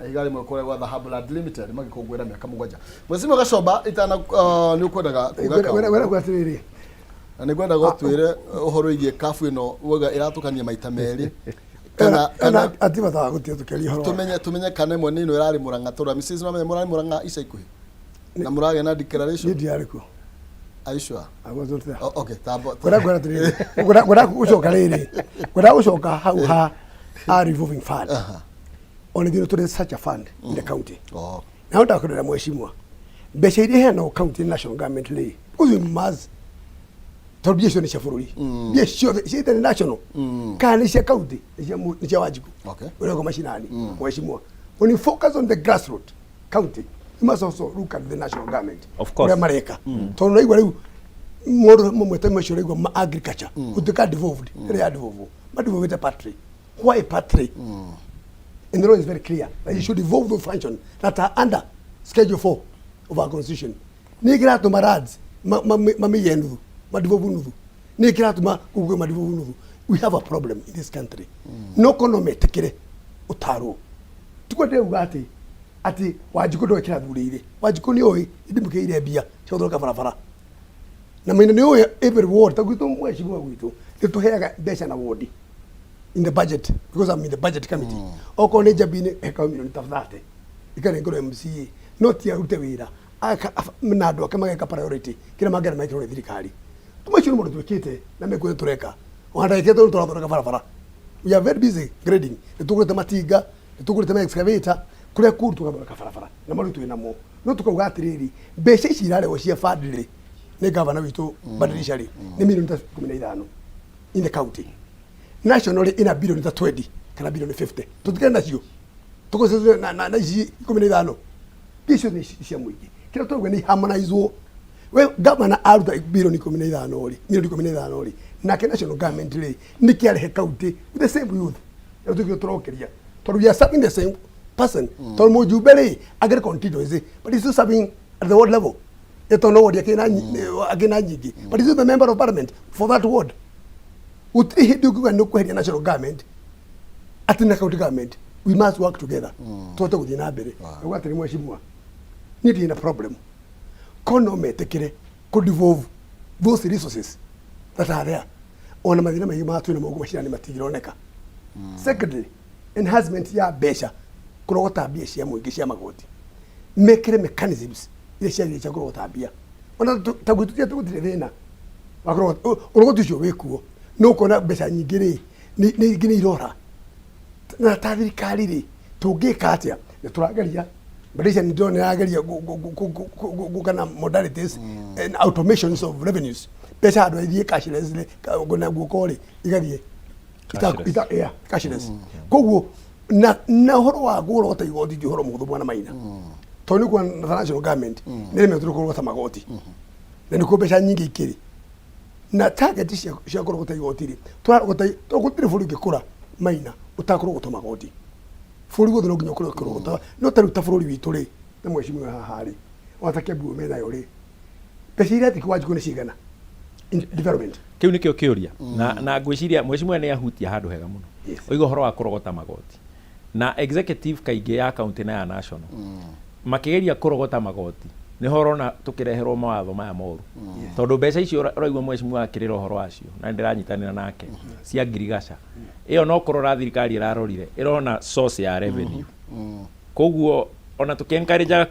ihiga rĩmwe kũrĩa gwa Dhahabu Land Limited magĩkũngũĩra mĩaka 7 Mheshimiwa Gacomba itana nĩ ũkwendaga kuga wera gwatirĩrĩ na nĩ ngwenda gũtwĩre ũhoro wĩgiĩ kabu ĩno woga ĩratukania maita merĩ kana atibata gũtĩtukĩria ũhoro tumenye kana ĩmwe nĩ ĩno ĩrarĩ Mũrang'a tũra Mrs. no menye Mũrang'a ica ikuhĩ na mũragĩa na declaration nĩ ndiarĩkuo Are you sure? I wasn't there. Oh, okay, tabo. Gwada kushoka riri. Gwada kushoka how ha are revolving fund. Only you know to such a fund in the county. Oh. Now that could mheshimiwa. Beshe ile no county national government lay. Uzi maz. Torbiesho ni chafururi. Yes, sure. She the national. Kani she county. Ni wajibu. Okay. Wewe kwa mashinani. Mheshimiwa. When you focus on the grassroots county, you must also look at the national government. Of course. Mareka. Tono igwa leo moro mwete mashore igwa agriculture. Utika devolved. They devolved. But devolved patri. Why patri? And the law is very clear that you should devolve those functions that are under Schedule 4 of our Constitution. Ni kirato marads, mami yenu, ma devolve nuvu. Ni kirato ma ugwe ma devolve nuvu. We have a problem in this country. No konome tekere utaro. Tukwete ugati ati wajikudo kira dhulile. Wajikuni oi idimuke ile bia chodoroka farafara. Na mimi ni oi every ward takuito mheshimiwa wito. Tutohega besha na ward in the budget because I'm in the budget committee. Oko ne jabine eka milioni tafadhali. Ikane ngoro MCA not ya rute wira. Aka mnado kama ka priority kila magari maikiro thirikari. Tumashuru mo tukite na mekwe tureka. Wanda iketo ntoro farafara. We are very busy grading. Tukure matiga, tukure excavator, kure kuru tukabaka farafara. Na malu tu inamo. No tukawatiriri. Beshe shirale woshia fadile. Ne governor witu badilishali. Ni milioni 15 in the county. Nationally in a billion 20 kana billion 50 tutikana sio tuko sasa na 15 bisho ni sia mwingi kila to ni harmonize we governor out the billion 15 oli milioni 15 oli na national government le ni kiale county with the same youth ya tukio trokeria to we are serving the same person to mo jubele agri continuously but it's serving at the ward level eto no ward yakina agina nyigi but is the member of parliament for that ward. Utihidugu no kweli national government at the county government we must work together toto kudina bere what ni mheshimiwa need in a problem kono metekere could devolve those resources that are there ona madina mai matu na mogo mashina ni matigironeka. Secondly, enhancement ya besha kurogota bia cia mwingi cia magoti mekere mechanisms ile cia cia kurogota bia ona tagututia tukutire thina wakurogota urogotisho wekuo no kona besha nyingire ni gine irora na thirikari ri tungika atia ni turagaria badisha ni ndone agaria gukana modalities and automations of revenues besha ado ithie cashless gona gukori igathie ita cashless koguo na horo wa gurota igoti di horo muthu bwana maina toni kwa national government nile metro kurota magoti na ni ko besha nyingi ikiri na target cia kurogota igoti ri turagota tukutire buri gikura maina utakurogota magoti buri gothe no nginya kurogota no taruta buri witu ri na mheshimiwa hahari watakia bu mena yori pesira tikwaji kune cigana development kiu nikio kiuria na ngwiciria mheshimiwa ni ahutia handu hega muno oigo horo wa kurogota magoti na executive kaige ya county na ya national makigeria kurogota magoti ni horo na tukireherwo mawatho maya moru tondu mbeca icio roigwo mheshimiwa akirira horo wacio na ndiranyitanira nake cia ngirigaca iyo no kurora thirikari irarorire irona source ya revenue koguo ona tukiencourage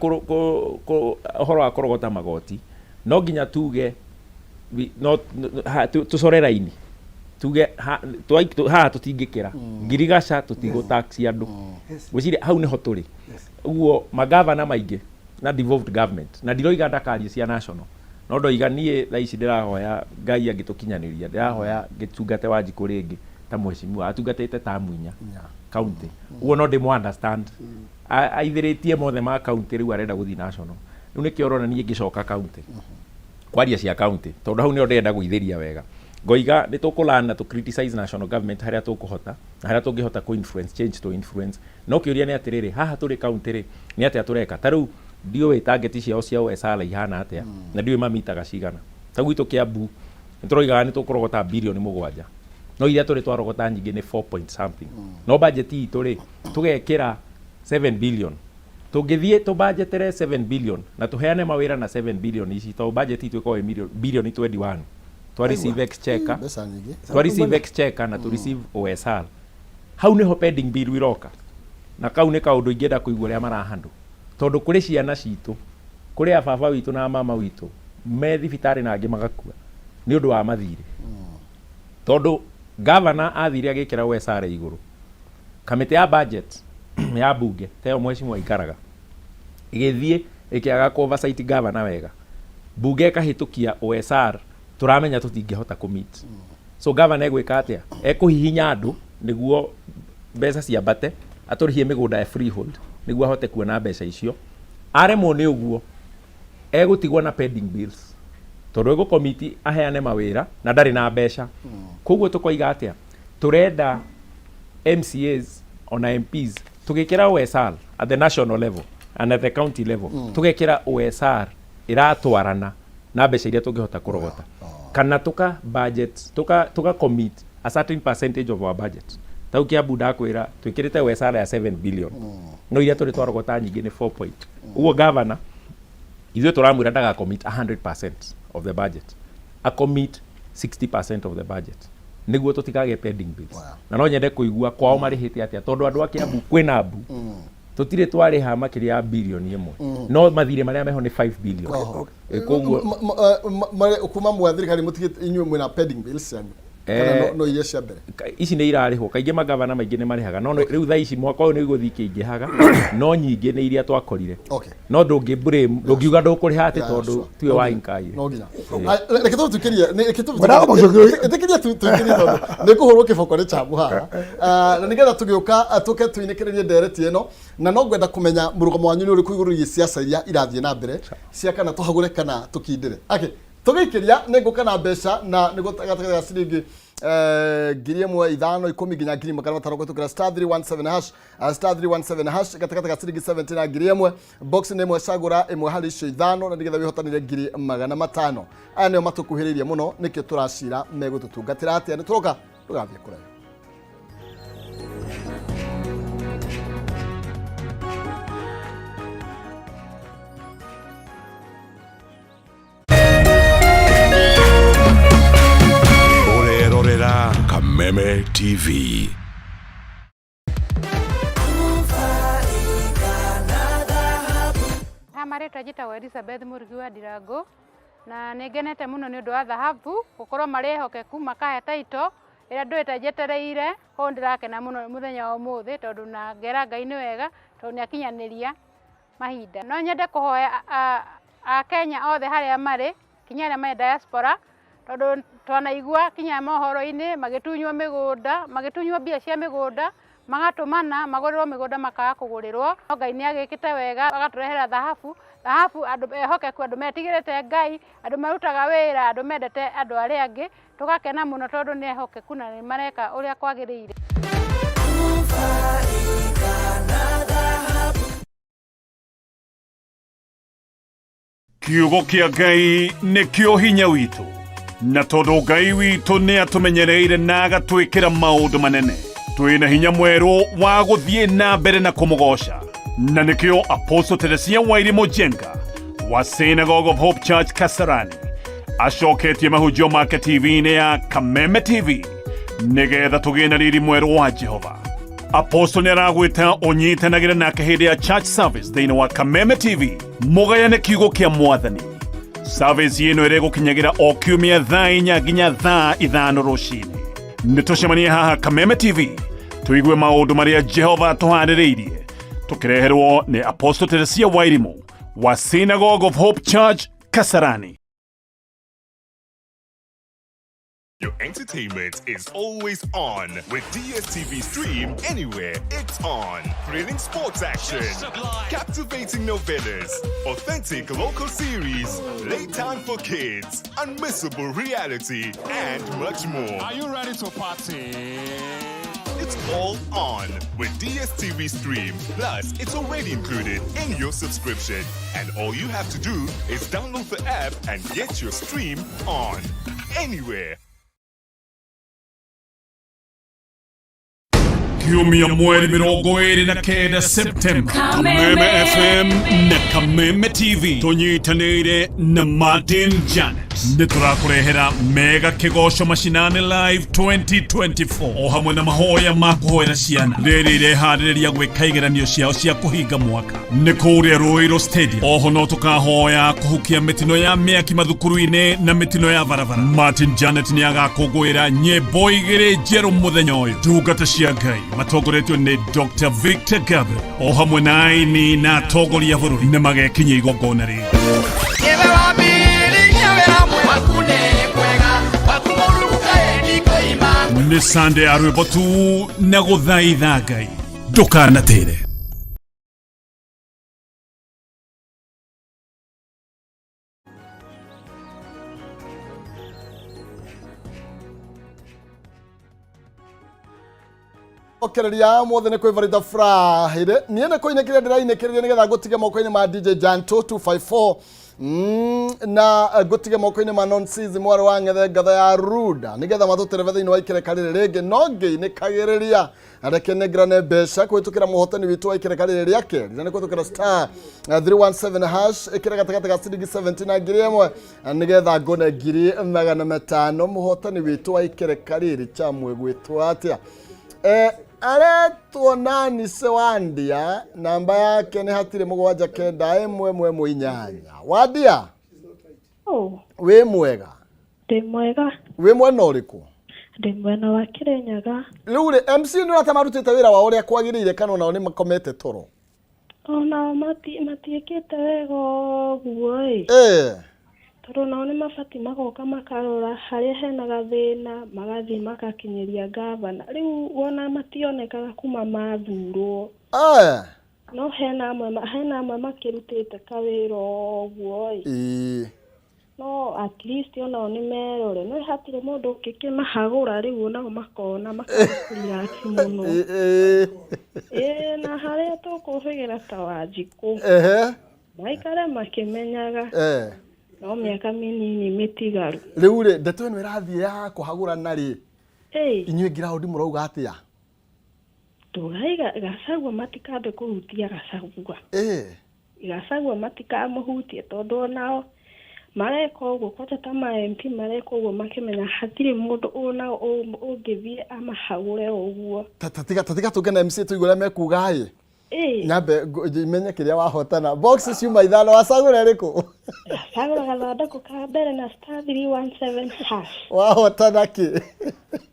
horo wa kurogota magoti no nginya tuge no tucore raini tuge ha tutingikira ngirigaca tutigo tax andu gwiciria hau niho turi uguo magavana maingi na devolved government na ndiroiga ndakari cia national no ndoiga nie thaa ici ndirahoya ngai angitukinyaniria ndirahoya gitungate Wanjiku ringi ta mheshimiwa atungatite tamu 4 county uguo no ndimu understand aithiritie mothe ma county riu arenda guthi national riu nikio rona nie ngicoka county kwaria cia county tondu hau ni ndenda guithiria wega ngoiga ni tukulana to criticize national government haria tukuhota na haria tungihota ku influence change to influence no kiuria ni atiriri haha turi county ri ni atia tureka taru ndiwe target ciao cia OSR ihana atia na ndiwe mamitaga cigana ta gwitu Kiambu nituroiga ni tukurogota bilioni 7 no iria turi twarogota nyingi ni 4 point something no budget ii turi tugekira 7 billion tungithie to budgetere 7 billion na tuheane mawira na 7 billion ici to budget ii twiko billion 21 to receive exchequer to receive exchequer na to receive OSR hau niho pending bill wiroka na kau ni kaundu ingenda kuigua ria marahandu tondu kuri ciana citu kuri ababa witu na mama witu me thibitarĩ na angĩ magakua nĩ ũndũ wa mathirĩ tondũ governor athire agĩkĩra OSR igũrũ kamĩtĩ ya budget ya bunge teo mheshimiwa ikaraga igĩthiĩ ĩkĩaga oversight governor wega bunge ĩkahĩtũkia OSR tũramenya tũtingĩhota kũmeet so governor egwĩka atĩa ekũhihinya andũ nĩguo mbeca ciambate atũrĩhie mĩgũnda ya freehold nĩguo ahote kuona mbeca icio aremwo nĩ ũguo egũtigwo na pending bills tondũ egũkomiti aheane mawĩra na ndarĩ na mbeca koguo tũkoiga atĩa tũrenda MCAs ona MPs tũgĩkĩra OSR at the national level and at the county level tũgĩkĩra OSR iratwarana na mbeca iria tũngĩhota kũrogota kana tuka budget tuka commit a certain percentage of our budget tau Kiambu ndakwĩra twĩkĩrĩte OSR ya 7 billion no iria tũrĩ twarogota nyingĩ nĩ 4 point uguo governor ithuĩ tũramwĩra ndaga commit 100% of the budget a commit 60% of the budget nĩguo tũtikage pending bills na no nyende kũigua kwao marĩhĩte atĩa tondũ andũ a Kiambu kwĩna mbu tũtirĩ twarĩha makĩria ya bilioni 1 no mathirĩ marĩa meho nĩ 5 billion koguo kuma mwathirikari mũtigĩte inyuĩ mwĩna pending bills yanyu kana no iria cia mbere ici nĩ irarĩhwo kaingĩ magavana maingĩ nĩ marĩhaga no rĩu thaa ici mwaka ũyũ nĩ igũthiĩ kĩingĩhaga no nyingĩ nĩ iria twakorire no ndũngiuga ndũkũrĩha atĩ tondũ tiwe wainkaire no nginya reke tũtukĩrie ĩtĩkĩria tũtukĩrie tondũ nĩ kũhũrwo kĩboko nĩ Kiambu haha na nĩgetha tũgĩũka tũke twinĩkĩrĩrie ndereti ĩno na no ngwenda kũmenya mũrũgamo wanyu nĩ ũrĩkũ igũrũ ciaca iria irathiĩ na mbere cia kana tũhagũre kana tũkindĩre tũgĩikĩria nĩ ngũka na mbeca na nĩ gũtagataga ya ciringi 1,500 nginya 1,500 kũhĩtũkĩra *317# gatagatĩ ga ciringi 70 na 1,000 box nĩ ĩmwe cagũra ĩmwe harĩ icio ithano na nĩgetha wĩhotanĩre 500,000 aya nĩo matũkuhĩrĩirie mũno nĩkĩo tũracira megũtũtungatĩra atĩa nĩ tũroka tũgathiĩ kũraya Kameme TV. Marĩtwa njĩtagwo Elizabeth Mũrugi wa Ndirango na nĩ ngenete mũno nĩ ũndũ wa thahabu gũkorwo marĩhokeku makahe taito ĩrĩa ndũĩte njetereire koguo ndĩrakena mũno mũthenya wa ũmũthĩ tondũ na ngera Ngai nĩ wega tondũ nĩ akinyanĩria mahinda no nyende kũhoya a Kenya othe harĩa marĩ kinya arĩa marĩ diaspora tondũ twanaigua kinya mohoro-inĩ magĩtunywo mĩgũnda magĩtunywo mbia cia mĩgũnda magatũmana magũrĩrwo mĩgũnda makaga kũgũrĩrwo no Ngai nĩ agĩkĩte wega agatũrehera thahabu andũ ehokeku andũ metigĩrĩte Ngai andũ marutaga wĩra andũ mendete andũ arĩa angĩ tũgakena mũno tondũ nĩ ehokeku na nĩ mareka ũrĩa kwagĩrĩire Kiugo kĩa Ngai nĩkĩo hinya witũ na tondũ Ngai witũ nĩ atũmenyereire na agatwĩkĩra maũndũ manene twĩna hinya mwerũ wa gũthiĩ na mbere na kũmũgoca na nĩkĩo Apostle Teresia Wairimu Jenga wa Synagogue of Hope Church Kasarani acoketie mahunjio make TV-inĩ ya Kameme TV nĩgetha tũgĩe na riri mwerũ wa Jehova. Apostle nĩ aragwĩta ũnyitanagĩre nake hĩndĩ ya church service thĩinĩ wa Kameme TV mũgayane kiugo kĩa Mwathani. Service ĩno ĩrĩgũkinyagĩra o kiumia thaa 4 nginya thaa 5 rũcinĩ. Nĩtũcemanie haha Kameme TV tũigue maũndũ marĩa Jehova atũharĩrĩirie tũkĩreherwo nĩ Apostle Teresia Wairimu wa Synagogue of Hope Church Kasarani. Your entertainment is always on. With DSTV Stream, anywhere it's on. Thrilling sports action, captivating novellas, authentic local series, late time for kids, unmissable reality, and much more. Are you ready to party? It's all on with DSTV Stream. Plus, it's already included in your subscription. And all you have to do is download the app and get your stream on. Anywhere. Kiumia mweri 29 September Kameme FM na Kameme TV tũnyitanĩire na Martin Janet Sports niturakurehera mega kigoco mashinani live 2024 o hamwe na mahoya makuhoera ciana riri ireharĩrĩria gwĩka igeranio ciao cia kũhinga mwaka nĩ kũrĩa Ruiru Stadium. Oho no tukahoya kũhukia mĩtino ya mĩaki mathukuru-inĩ na mĩtino ya barabara. Martin Janet nĩ agakũngũĩra nyĩmbo igĩrĩ njerũ mũthenya ũyũ. Ndungata cia Ngai matongoretio nĩ Dr. Victor Gabriel o hamwe na aini na atongoria a bũrũri nĩ magekinyia igongona rĩu. Nĩ Sunday ya rwĩmbo tu na gũthaitha Ngai ndũkanatĩre. Okereria mothe ne kwivarita Friday niye ne koine kire ndirainekirire nigetha gutige moko-ini ma DJ Janto 254 na gutige moko-ini ma Nonsizi mwari wa ngethe ngatha ya Ruda nigetha matutereve thiini wa ikirekarire ringi no Ngai ni kagiriria areke negrane mbeca kwitukira muhotani witu wa ikirekarire ria keri na ni kwitukira star 317 hash ikire gatagata ga ciringi 17 na ngiri imwe nigetha ngone ngiri magana matano muhotani witu wa ikirekarire cha mwegwitwo atia aretwo nani Sewandia namba yake ni hatire mugwanja kenda imwe mwe muinyanya Wandia we mwega ndi mwega we mwena uriku ndi mwena wa Kirinyaga riu ri MC ni ratamarutite wira wa uria kwagirire kana nao ni makomete toro ona matiekete wega guo toro nao ni mabati magoka makarora haria hena gathina magathi makakinyeria gavana riu wona mationekaga kuma mathurwo no hena amwe makirutite kawira guo no at least ona ni merore no hatire mundu ukikimahagura riu nao makona makakuria muno na haria tukuhigira tawanjiku maikare makimenyaga no miaka minini mitigaru riu ri ndeto ino irathie ya kuhagura nari inywe ground murauga atia tugaiga Gachagua matikande kuhutia Gachagua Gachagua matikamuhutie tondu nao mareka uguo kwata ta ma MP mareka uguo makimenya hatire mundu ona ungithie amahagure uguo tatiga tugena MC tuigure mekuga nyambe imenye kiria wahotana boxes ciuma ithano wacagura riku wacagura gathondeko ka mbere na star 317 hash wahotana ki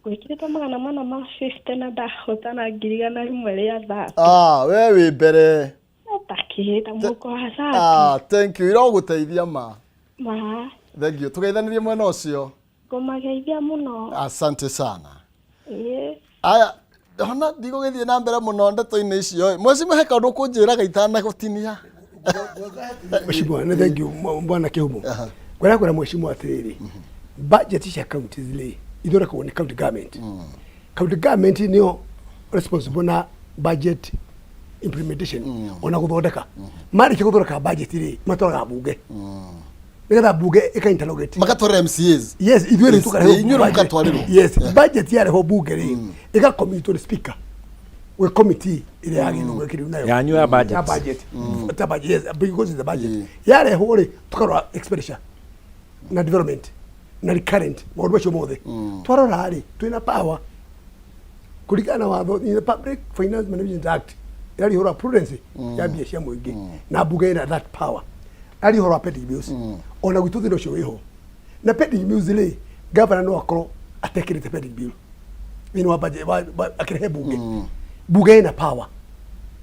gwikirite magana mana ma 50 na ndahotana ngirigana rimwe ria thatu we wi mbere takihita muko hasati thank you iroguteithia ma thank you tugeithanirie mwena ucio ngomageithia muno asante sana aya ona digo githie na mbere muno ndeto-ini icio mwecimu he kaundu kunjiraga itana gutinia mwecimu ne thank you bwana Kihumo kwera mwecimu atiriri budget cia county zile ithore ko ni county government county government niyo responsible na budget implementation ona guthondeka mari ke guthondeka budget ri matwaraga bunge nigetha bunge ikainterrogate magatwara MCAs yes ithuere tukare inyuru mukatwariro yes budget yare ho bunge ri ika committee to speaker we committee ile yage no gwekiriu nayo yanyu ya budget ta budget yes because the budget yare ho ri tukarora expenditure na development na recurrent maundu macio mothe twarora ri twina power kuringana watho in the Public Finance Management Act yari hora prudence ya biashara mwingi na bunge ina that power ali hora petty bills ona gwituthiro cio wiho na petty bills le governor no akoro atekirite petty bill ino wa budget akirehe bunge ina power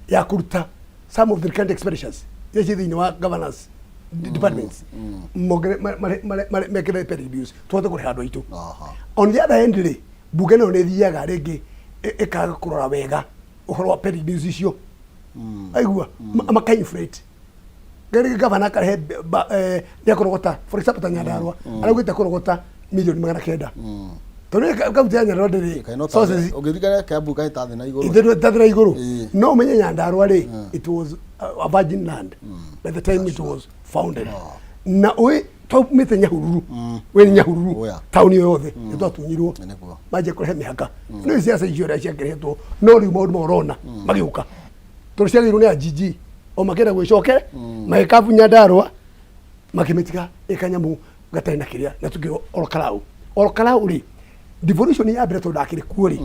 ya kuruta some of the current expenditures yechi thini wa governors departments mogere mekere petty bills tuote kuri handu itu on the other end le bunge no ne thiaga ringi ikaga kurora wega uhoro wa petty bills icio aigua maka inflate gari governor kare ya kurogota for example Tanyandarua aragwita kurogota milioni 900 tone kaunti ya Nyandarua ndiri sources ogithikana kabu ka itathi na iguru ithu itathi na iguru no umenye Nyandarua ri it was a virgin land by the time it was founded na we twamite Nyahururu we Nyahururu town yothe itwatunyirwo maje kurehe mihaka no siasa icio cia kiretwo no ri maundu morona magiuka tuciagirwo ni ajiji o makera gwicokere magikabu Nyandarua makimetika ikanyamu gatena kiria na tukio orokarau ri devolution ya mbere tondu akiri kuori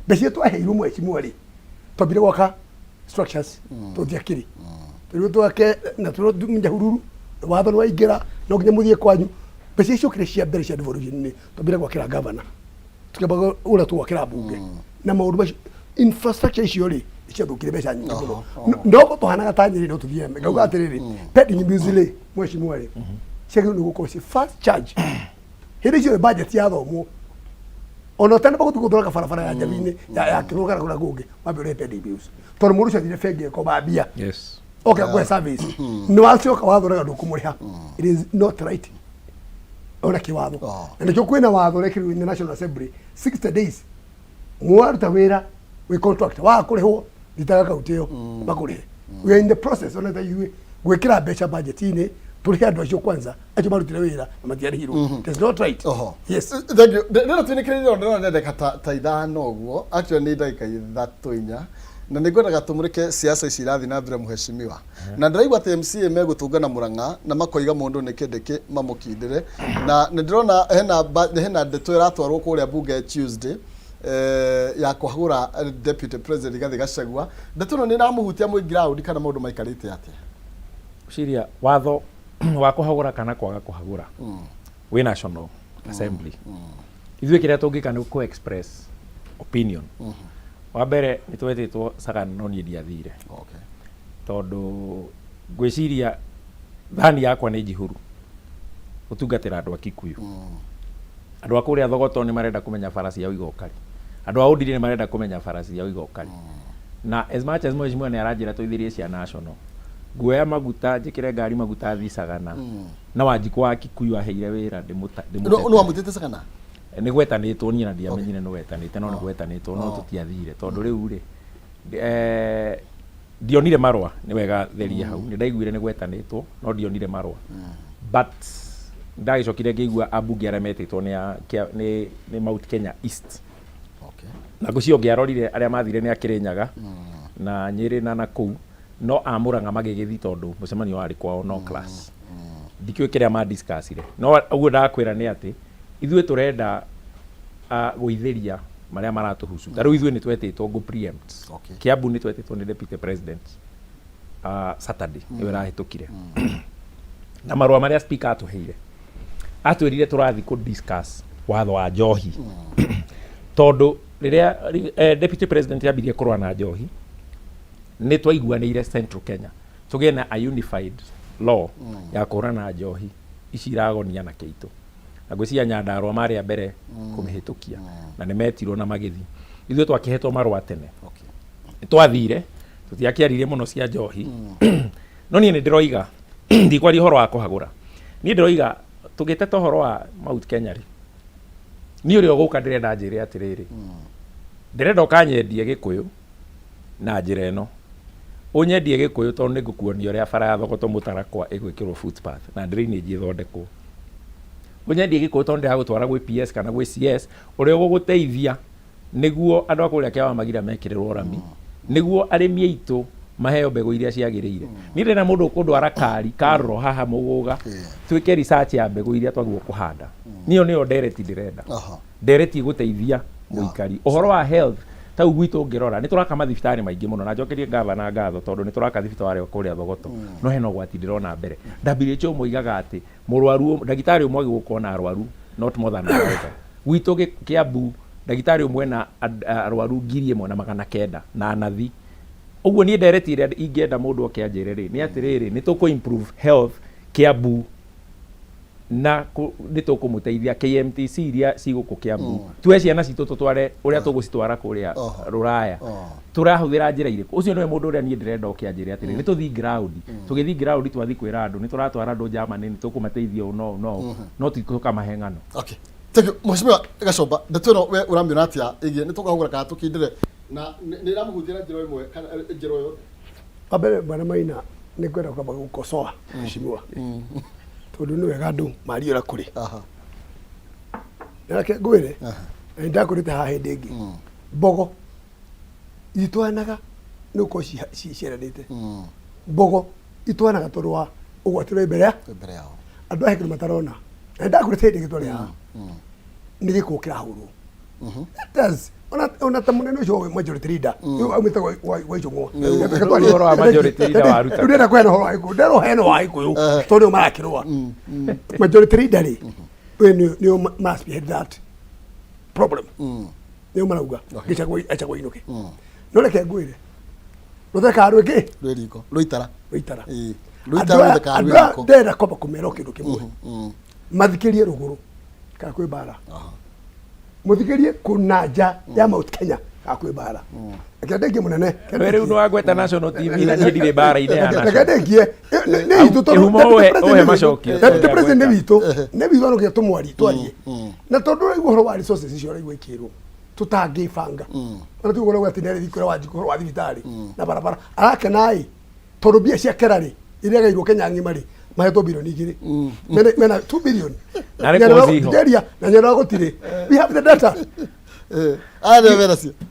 mbeca twaheirwo mweci mweri twambire gwaka structures tuthiakiri turiu twake na turunja hururu watho ni waingira no nginya muthie kwanyu mbeca icio kire cia mbere cia devolution ni twambire gwakira governor tukaba ura twakira bunge na maundu macio infrastructure icio ri icio thukire mbeca nyingi muno ndogo tuhanaga tanyiri no tuthieme ngauga atiriri pending bills mweci mweri ciagä nä gå korwo ci first charge hä ndä ciothe budget yathomwo ona tena bagå gå thondeka barabara ya njabinä ya kä rå gara gå ngä mambe å rehe bills tondå må ndå cio athire bengi komba mbia oke kwe service nä wacoka wathondeka ndå kå må rä ha it is not right ona kä watho na nä kä kwä na watho rekä in the National Assembly 60 days mwaruta wä ra wä contract wa kå rä hwo thitaga kauntä ä yo makå rä he we are in the process ona ithaithuä gwä kä ra mbeca budget-inä tuli andu acio kwanza acio marutire wira na matiarihirwo that's not right yes thank you ndona tunikirire ndona ndeka ta ithano guo actually ni ndagika ithatu inya na ningwendaga tumurike siasa ici irathi na mbere muheshimiwa na ndiraigua ati MCA megutungana Murang'a na makoiga mundu ni kindiki mamukindire na ndirona hena ndeto iratwarwo kuria bunge Tuesday ya kuhagura deputy president Rigathi Gachagua ndeto no ni namuhutia mu ground kana maundu maikarite atia ciria watho wa kuhagura kana kwaga kuhagura we National Assembly ithuĩ kĩrĩa tũngĩka nĩ ku express opinion wa mbere nĩ twetĩtwo Sagan no niĩ ndiathire tondũ ngwĩciria thani yakwa nĩ njihũru gũtungatĩra andũ a Kikuyu andũ a kũrĩa Thogoto nĩ marenda kũmenya bara cia igokari andũ a Ũndiri nĩ marenda kũmenya bara cia igokari na as much as mheshimiwa nĩ aranjĩra tũithĩrie cia national guoya maguta njikire ngari maguta thicagana na Wanjikũ wa Kikuyu aheire wira no amutite Sagana ni gwetanĩtwo niĩ na ndiamenyire nĩ gwetanĩte no nĩ gwetanĩtwo no tũtiathire tondũ rĩu rĩ ndionire marũa nĩ wega theria hau nĩ ndaiguire nĩ gwetanĩtwo no ndionire marũa but ndagĩcokire ngĩigua ambunge arĩa metĩtwo nĩ Mount Kenya East na ngũcio ngĩarorire arĩa mathire nĩ Akĩrĩnyaga na Nyĩrĩ na Nakũu no amuranga magĩgĩthi tondũ mũcemanio warĩ kwao no class ndikĩũĩ kĩrĩa ma discussire no ũguo ndakwĩra nĩ atĩ ithuĩ tũrenda gũithĩria marĩa maratũhusu ta rĩu ithuĩ nĩ twetĩtwo go preempt Kiambu nĩ twetĩtwo nĩ deputy president Saturday nĩwe rahĩtũkire na marũa marĩa speaker atũheire atwĩrire tũrathi kũ discuss watho wa njohi tondũ rĩrĩa deputy president yambirie kũrũa na njohi nĩ twaiguanĩire Central Kenya tũgĩe na a unified law ya kũhũrana njohi ici iragonia na Keitũ na ngwĩciria Nyandarũa marĩa mbere kũmĩhĩtũkia na nĩ metirwo na magĩthi ithuĩ twakĩhetwo marũa tene nĩ twathire tũtiakĩaririe mũno cia njohi no niĩ nĩ ndĩroiga ndikwaria ũhoro wa kũhagũra niĩ ndĩroiga tũgĩteta ũhoro wa Mount Kenya rĩ niĩ ũrĩa ũgũka ndĩrenda njĩre atĩrĩrĩ ndĩrenda ũkanyendie Gĩkũyũ na njĩra ĩno ũnyendie Gĩkũyũ tondũ nĩ ngũkuonia ũrĩa bara ya Thogoto Mũtarakwa ĩgwĩkĩrwo footpath na drainage ĩthondekwo ũnyendie Gĩkũyũ tondũ ndĩragũtwara gwĩ PS kana gwĩ CS ũrĩa ũgũgũteithia nĩguo andũ a kũrĩa Kĩama Magira mekĩrĩrwo rami nĩguo arĩmi aitũ maheo mbegũ iria ciagĩrĩire niĩ ndĩrenda mũndũ ũkũndwara kari karoro haha mũgũga twĩke research ya mbegũ iria twagĩrĩirwo kũhanda niyo nĩyo ndereti ndĩrenda ndereti gũteithia mũikari ũhoro wa health tau gwitũ ngĩrora nĩ tũraka mathibitarĩ maingĩ mũno na njokerie ngavana ngatho tondũ nĩ tũraka thibitarĩ kũrĩa Thogoto no hena ũgwati ndĩrona mbere WHO moigaga atĩ mũrwaru ndagĩtarĩ ũmwe agĩgũkorwo na arwaru not more than 1,000 gwitũ Kiambu ndagĩtarĩ ũmwe na arwaru 1,900 na nathi ũguo niĩ ndereti ĩrĩa ingĩenda mũndũ oke anjĩre rĩ nĩ atĩrĩrĩ nĩ tũkũ improve health Kiambu na nĩ tũkũmũteithia KMTC iria cigũkũ Kiambu tuwe ciana citũ tũtware ũrĩa tũgũcitwara kũrĩa Rũraya tũrahũthĩra njĩra irĩkũ ũcio nĩwe mũndũ ũrĩa niĩ ndĩrenda oke anjĩre atĩrĩrĩ nĩ tũthiĩ ground tũgĩthiĩ ground twathi kwĩra andũ nĩ tũratwara andũ Germany nĩ tũkũmateithia no tũkamahe ng'ano okay thank you mheshimiwa Gachomba ndeto ĩno we ũramĩona atĩa ĩgiĩ nĩ tũkahũgũra kana tũkindĩre na nĩ ĩramũhunjĩra njĩra ĩmwe kana njĩra ũyũ wambere Bwana Maina nĩ ngwenda kwamba gũkosoa mheshimiwa tondũ nĩ wega andũ mariũra kũrĩ nake ngwĩre na ndakũrĩte haha hĩndĩ ĩngĩ mbogo itwanaga nĩ ũkorwo ciĩranĩte mbogo itwanaga tondũ wa ũgwati ũrĩ mbere yao andũ a Hekima matarona ndakureteire gitore ha ni giko kirahuru does ona tamunene ucio majority leader yo amita wa ichongo horo wa majority leader wa ruta ndira kwena horo aiku ndero heno wa aiku tonyo marakirwa majority leader ni must be that problem ni marauga gichagwo inuke no reke ngwire rutheka rwiki rwiriko ruitara ruitara rutheka ndera kopa kumero kindu kimwe mathikirie ruguru kana kwi bara muthikirie kunaja ya Mount Kenya akwe bara akadege munene were uno agweta national TV na ndire bara ine ana akadege ne itu to ohe macokio the president ne bitu no geto mwari twarie na tondu igoro wa resources icio igwikirwo tutangifanga na tugoro gwa tinere thikura wa jikoro wa thibitari na barabara arake nai tondu bia cia kerari iria gairwo Kenya ngimari maheto bilioni 2 mena 2 billion na nyero gotire we have the data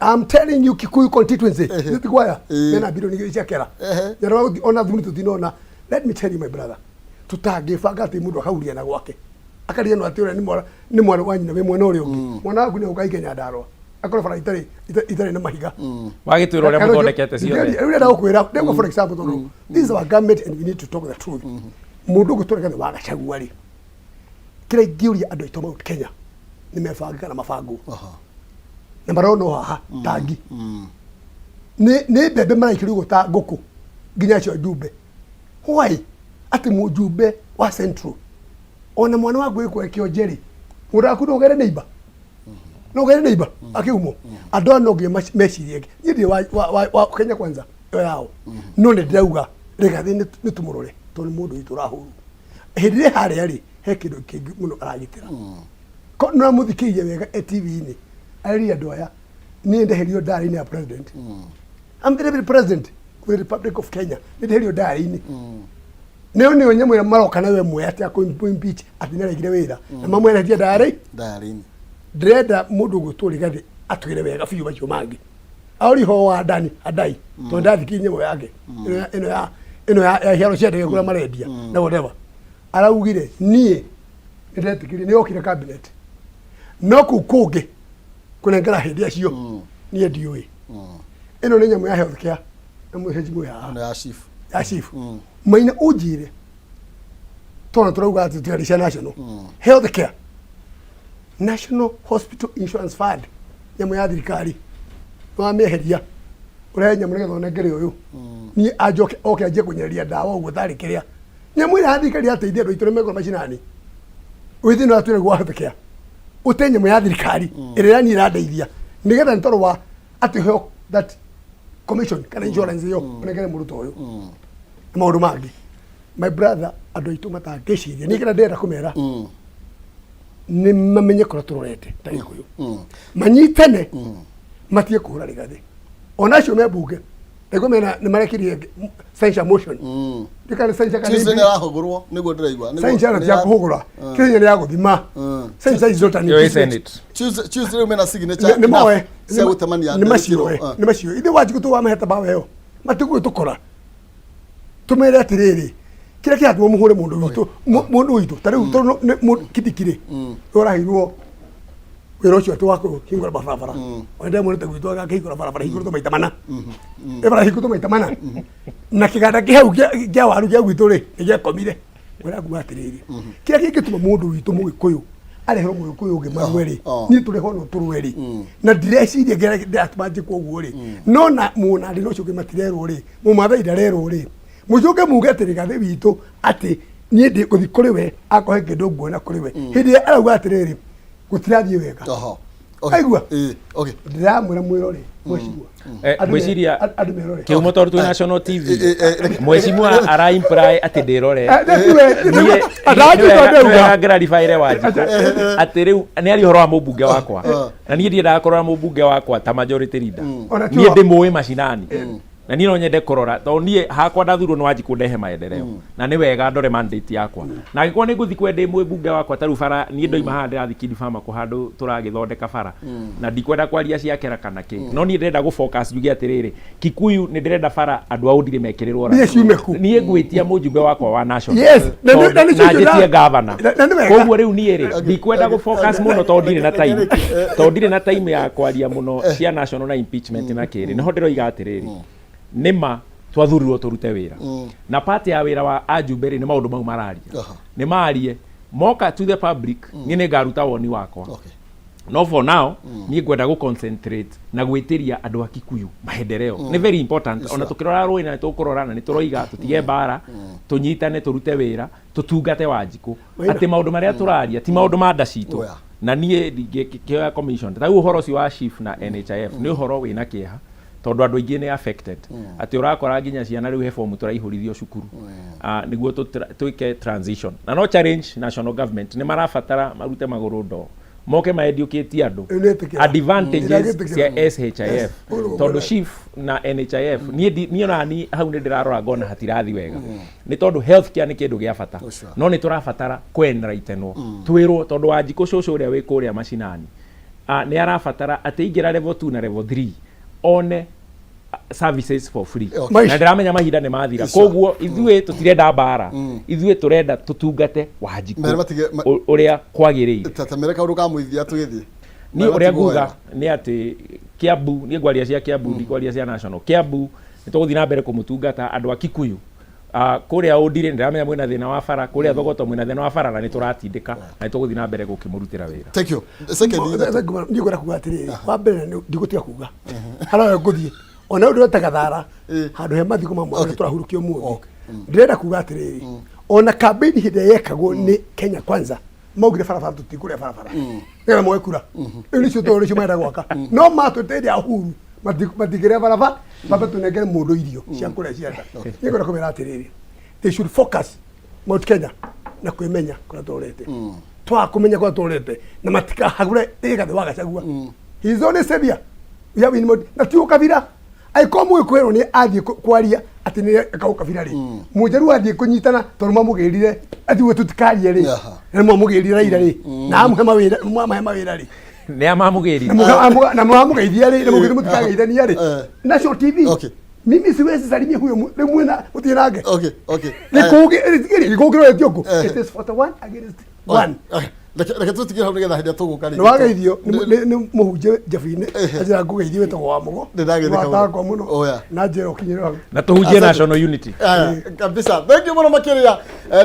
I'm telling you Kikuyu constituency nitikwaya mena bilioni 2 cia kera nyero ona thuni tutinona let me tell you my brother tutangifanga ati mundu akauria na gwake akaria no ati ni mwana wanyu na we mwana uri ungi mwana waku ni ukai Kenya ndarwa akora fara itari na mahiga wagitwira ria muthondekete ciothe uri nda gukwira ndego for example this is our government and we need to talk the truth mundu gutureka ni wagacagua ri kire ngiuria andu aitå Mount Kenya ni mebanga na mabango na marono haha tangi ni bebe maraikiri guta nguku nginya cio njumbe why ati mujumbe wa Central ona mwana wa gwikwo Kionjeri uraku ndogere neighbor ndogere neighbor akiumo adono ngi mecirie ndi wa Kenya kwanza yao no ne ndauga rega ni tumurore toni mundu iturahuru hindire hari ari he kindu kingi muno aragitira ko no muthikirie wega TV ni ari andu aya ni ndeherio ndari ni ya president I'm the deputy president of the Republic of Kenya ni ndeherio ndari ni neo ni onye mwira maroka na we mwe ati ako impeach ati nere gire wira na mamwe na dia ndari ni dreda mundu guturi gathi atwire wega fiu bacio mangi auri ho wa ndani adai to ndathiki nyemo yake ino ya hiaro cia ndege kula marendia na whatever araugire nie ndetikiri ni okire cabinet no kukunge kunengera hindi acio nie ndiui ino ni nyamo ya health care na muhejimu ya chief maina ujire tona turauga ati tigarisha national health care National Hospital Insurance Fund nyamo ya thirikari no meheria ure nyamo ngetho nengere uyu ni ajoke oke aje kunyeria dawa ugo thari kiria nyamo ira thirikari ateithia andu itore meko macinani withino atwire gwa health care utenye mo ya thirikari ira ni iradeithia nigetha ntoro wa ati ho that commission kana insurance yo nengere muruto uyu maundu mangi my brother andu itu matangiciria nigetha ndenda kumera ni mamenye kora turorete ta Gikuyu manyitane matie kuhura Rigathi ona cio me bunge ego mena ni marekirie censure motion ndikale censure kana ni rahugurwo niguo ndiraigwa censure ya kuhugura Kenya ni ya guthima censure is not an impeachment choose leo mena signature ni mawe cia gutamania ni macio ithe waji gutu wa maheta bawe yo matiku tukora tumere atiriri kira kia tu muhure mundu witu tariu to kidikire urahirwo wero cio tu wako hingura barabara wende mundu tegwitu aga kihingura barabara hingura to maita mana ebara hingura to maita mana na kiganda kihau kia waru kia gwitu ri ni komire wera gwa atiriri kira kingituma mundu witu Mugikuyu arehero Mugikuyu ungi marweri ni turi hono turweri na direciria gera atmaje ko guo ri no na muna ndi no cio gimatirero ri mumatha idarero ri mujuke mugete Rigathi witu ati nie ndi kuthi kuri we akohe kindu nguona kuri we hindi arauga atiriri gutirathie wega aigua okay ndiramwira mwirori mwiciria kiumo tondu twi national TV mwecimwa ara imply ati ndirore ngerarifaire Wanjiku ati riu ni ari horo wa mubunge wakwa na nie ndiendaga korora mubunge wakwa ta majority leader nie ndi muwi macinani na niĩ no nyende kũrora tondũ niĩ hakwa ndathurwo nĩ wanji kũndehe maendeleo na nĩ wega ndore mandate yakwa na angĩkorwo nĩ ngũthiĩ kwenda mwĩ bunge wakwa tarũ bara niĩ ndoima haha ndĩrathiĩ Kid Farmer kũhandũ tũragĩthondeka bara na ndikwenda kwaria ciakera kana kĩ no niĩ ndĩrenda gũ-focus njuge atĩrĩrĩ Kikuyu nĩ ndĩrenda bara andũ a Ũndirĩ mekĩrĩrwo niĩ ngwĩtia mũjumbe wakwa wa national na njĩtie gavana koguo rĩu niĩ rĩ ndikwenda gũ-focus mũno tondũ ndirĩ na time ya kwaria mũno cia national na impeachment na kĩrĩ niho ndĩroiga atĩrĩrĩ nima twathurirwo turute wira na party ya wira wa Ajumberi ni maundu mau mararia ni marie moka to the public ni ngaruta woni wakwa no for now ni ngwenda go concentrate na gwitiria andu a Kikuyu mahendereo ni very important ona tukirora roi na tukurora na ni turoiga tutige bara tunyitane turute wira tutungate Wanjiku ati maundu maria turaria ti maundu ma ndacitu na nie kioya commission ta uhoro ci wa chief na NHIF ni uhoro wina kieha tondu andu aingi ni affected ati urakora nginya ciana riu he form turaihurithio cukuru niguo tuike transition na no challenge national government ni marabatara marute maguru ndo moke ma educate andu advantages cia SHIF tondu chief na NHIF ni nani hau ni ndirarora ngona hatirathi wega ni tondu healthcare ni kindu gia bata no ni turabatara kwenraitenwo twirwo tondu Wanjiku cucu uria wi kuria macinani ni arabatara ati ingira level 2 na level 3 one services for free na ndiramenya mahinda ni mathira koguo ithuĩ tutirenda mbara ithuĩ turenda tutungate Wanjiku uria kwagĩrĩire tatamere kaundu ka muithia tugithii ni uria nguga ni ati Kiambu ni ngwaria cia Kiambu ni ngwaria cia national Kiambu ni tuguthii na mbere kumutungata andu a Kikuyu kuria Ũndirĩ ndiramenya mwina thina wa bara kuria Thogoto mwina thina wa bara na ni turatindika na tuguthii na mbere gukimurutira wira thank you second ni ngwenda kuga atiri wa mbere ndigutiga kuga halo nguthii ona undu takathara handu he mathiko mamwe turahurukio muthi ndirenda kuga atiriri ona campaign hinde yekagwo ni Kenya Kwanza maugire barabara tutikure barabara ngira mwekura ni cio tori cio maenda gwaka no matuteria huru matigire barabara baba tunengere mundu irio cia kuria cienda ngora kumira atiriri they should focus Mount Kenya na kwimenya kura torete twa kumenya kwa torete na matika hagure igathe wagacagua hizone sebia ya winimo na tio kabira aiko mwikwerwo ni athie kwaria ati ni akauka birari mujeru athie kunyitana tondu mamugirire ati we tutikarie ri na mamugirire ira ri na amhema wira ri ni amamugirire na mamugeithia ri na mugire mutikageithania ri National TV mimi siwezi salimia huyo mwena utinage nikugire tiogo it is 41 against 1 reke tutigire hau nigetha hindia tugukari no wageithio ni muhunje jabine ajira ngugeithio to wa mugo ndagithika muno na njero kinyira na tuhunjie national unity kabisa thank you muno makiria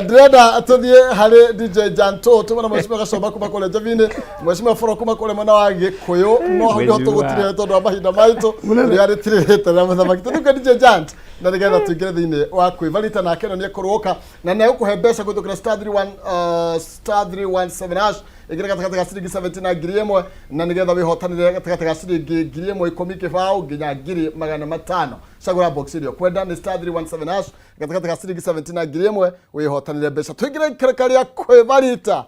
ndrenda tuthie hari DJ Janto tumana mheshimiwa Gacomba kuma kule Javine mheshimiwa Foro kuma kule mwana wa Gikuyu no hau tugutire tondu wa mahinda maitu riari tirite na muthamaki tuthike DJ Jant na nigetha tuingire thiini wa kwivalita na keno ni kuruka na ne ukuhe mbeca guthukira star 317 igire gatakata ga ciringi 70 na ngiri imwe na nigetha wihotanire gatakata ga ciringi ngiri imwe 10 kibao nginya ngiri 500 cagura box irio kwenda ni star 317 gatakata ga ciringi 70 na ngiri imwe wihotanire mbeca tuingire kerekari ya kwivalita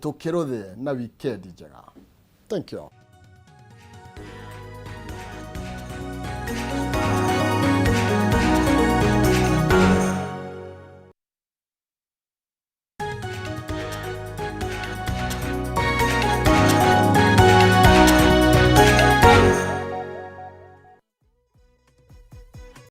tukiruthe na weekend njega. Thank you.